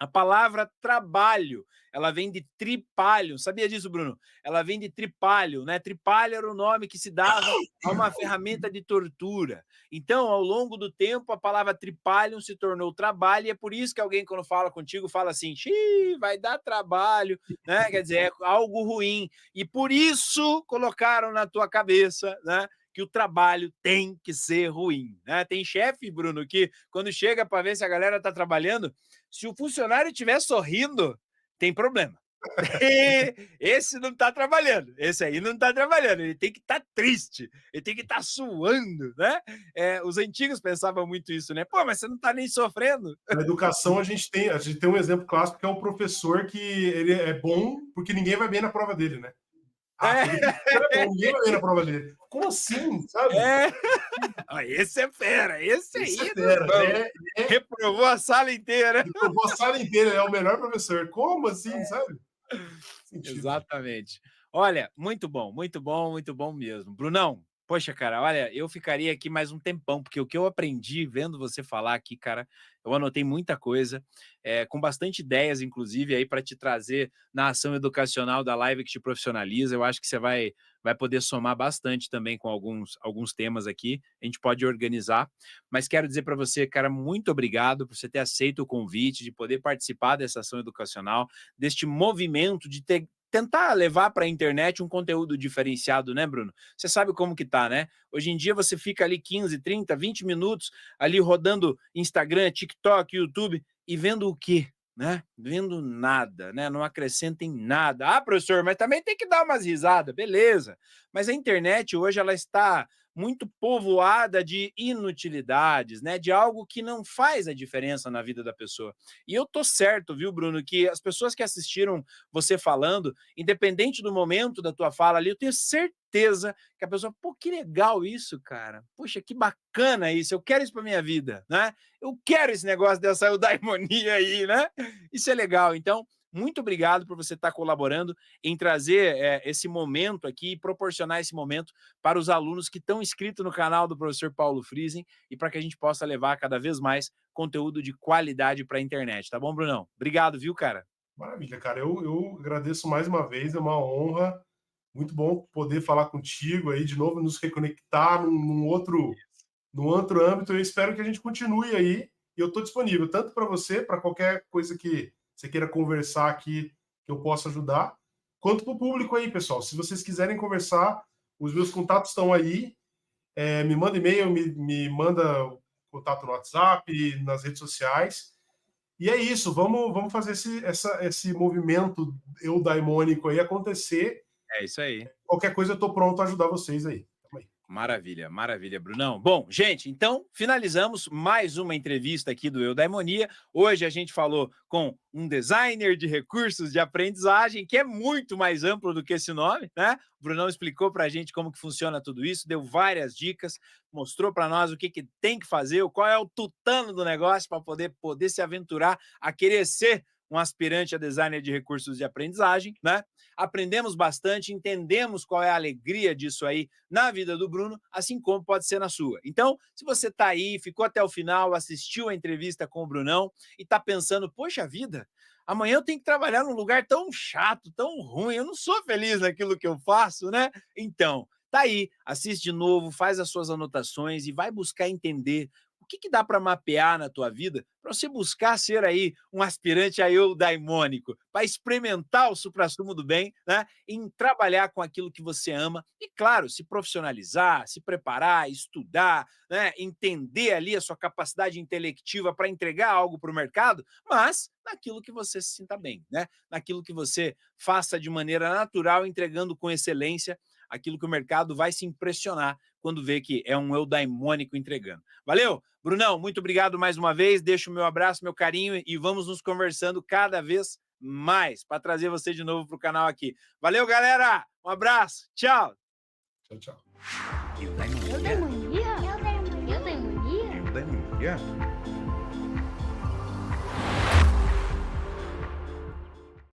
A palavra trabalho, ela vem de tripalho. Sabia disso, Bruno? Ela vem de tripalho, né? Tripalho era o nome que se dava a uma ferramenta de tortura. Então, ao longo do tempo, a palavra tripalho se tornou trabalho, e é por isso que alguém, quando fala contigo, fala assim: xiii, vai dar trabalho, né? Quer dizer, é algo ruim. E por isso colocaram na tua cabeça, né? Que o trabalho tem que ser ruim, né? Tem chefe, Bruno, que quando chega para ver se a galera está trabalhando, se o funcionário estiver sorrindo, tem problema. Esse não está trabalhando, esse aí não está trabalhando, ele tem que estar triste, ele tem que estar suando, né? Os antigos pensavam muito isso, né? Pô, mas você não está nem sofrendo. Na educação, a gente tem um exemplo clássico que é o professor que ele é bom porque ninguém vai bem na prova dele, né? Aquele professor é bom, ninguém vai bem na prova dele. Como assim, sabe? Esse é fera, esse Esse aí é fera, reprovou a sala inteira. reprovou a sala inteira, é o melhor professor. Como assim, sabe? Sentido. Exatamente. Olha, muito bom, muito bom, muito bom mesmo. Brunão, poxa, cara, olha, eu ficaria aqui mais um tempão, porque o que eu aprendi vendo você falar aqui, cara, eu anotei muita coisa, com bastante ideias, inclusive, aí para te trazer na ação educacional da live que te profissionaliza. Eu acho que você vai poder somar bastante também com alguns temas aqui. A gente pode organizar, mas quero dizer para você, cara, muito obrigado por você ter aceito o convite, de poder participar dessa ação educacional, deste movimento de tentar levar para a internet um conteúdo diferenciado, né, Bruno? Você sabe como que tá, né? Hoje em dia você fica ali 15, 30, 20 minutos ali rodando Instagram, TikTok, YouTube e vendo o quê? Né? Vendo nada, né? Não acrescenta em nada. Ah, professor, mas também tem que dar umas risadas, beleza. Mas a internet hoje ela está muito povoada de inutilidades, né? De algo que não faz a diferença na vida da pessoa. E eu tô certo, viu, Bruno, que as pessoas que assistiram você falando, independente do momento da tua fala ali, eu tenho certeza que a pessoa, pô, que legal isso, cara. Poxa, que bacana isso. Eu quero isso para minha vida, né? Eu quero esse negócio dessa eudaimonia aí, né? Isso é legal. Então, muito obrigado por você estar colaborando em trazer esse momento aqui e proporcionar esse momento para os alunos que estão inscritos no canal do professor Paulo Friesen e para que a gente possa levar cada vez mais conteúdo de qualidade para a internet. Tá bom, Brunão? Obrigado, viu, cara? Maravilha, cara. Eu agradeço mais uma vez, é uma honra. Muito bom poder falar contigo aí de novo, nos reconectar num outro âmbito. Eu espero que a gente continue aí. E eu estou disponível tanto para você, para qualquer coisa que você queira conversar aqui, que eu possa ajudar, quanto para o público aí, pessoal. Se vocês quiserem conversar, os meus contatos estão aí. Me manda e-mail, me manda contato no WhatsApp, nas redes sociais. E é isso, vamos fazer esse movimento eudaimônico aí acontecer. É isso aí. Qualquer coisa eu estou pronto a ajudar vocês aí. Maravilha, maravilha, Brunão. Bom, gente, então finalizamos mais uma entrevista aqui do Eudaimonia. Hoje a gente falou com um designer de recursos de aprendizagem, que é muito mais amplo do que esse nome, né? O Brunão explicou para a gente como que funciona tudo isso, deu várias dicas, mostrou para nós o que tem que fazer, qual é o tutano do negócio para poder se aventurar a querer ser um aspirante a designer de recursos de aprendizagem, né? Aprendemos bastante, entendemos qual é a alegria disso aí na vida do Bruno, assim como pode ser na sua. Então, se você está aí, ficou até o final, assistiu a entrevista com o Brunão e está pensando, poxa vida, amanhã eu tenho que trabalhar num lugar tão chato, tão ruim, eu não sou feliz naquilo que eu faço, né? Então, tá aí, assiste de novo, faz as suas anotações e vai buscar entender o que dá para mapear na tua vida para você buscar ser aí um aspirante a eudaimônico, para experimentar o suprassumo do bem, né? Em trabalhar com aquilo que você ama e, claro, se profissionalizar, se preparar, estudar, né? Entender ali a sua capacidade intelectiva para entregar algo para o mercado, mas naquilo que você se sinta bem, né? Naquilo que você faça de maneira natural, entregando com excelência aquilo que o mercado vai se impressionar quando vê que é um eudaimônico entregando. Valeu? Brunão, muito obrigado mais uma vez. Deixo o meu abraço, meu carinho e vamos nos conversando cada vez mais para trazer você de novo para o canal aqui. Valeu, galera! Um abraço, tchau! Tchau, tchau. Eudaimonia? Eudaimonia? Eudaimonia? Eudaimonia?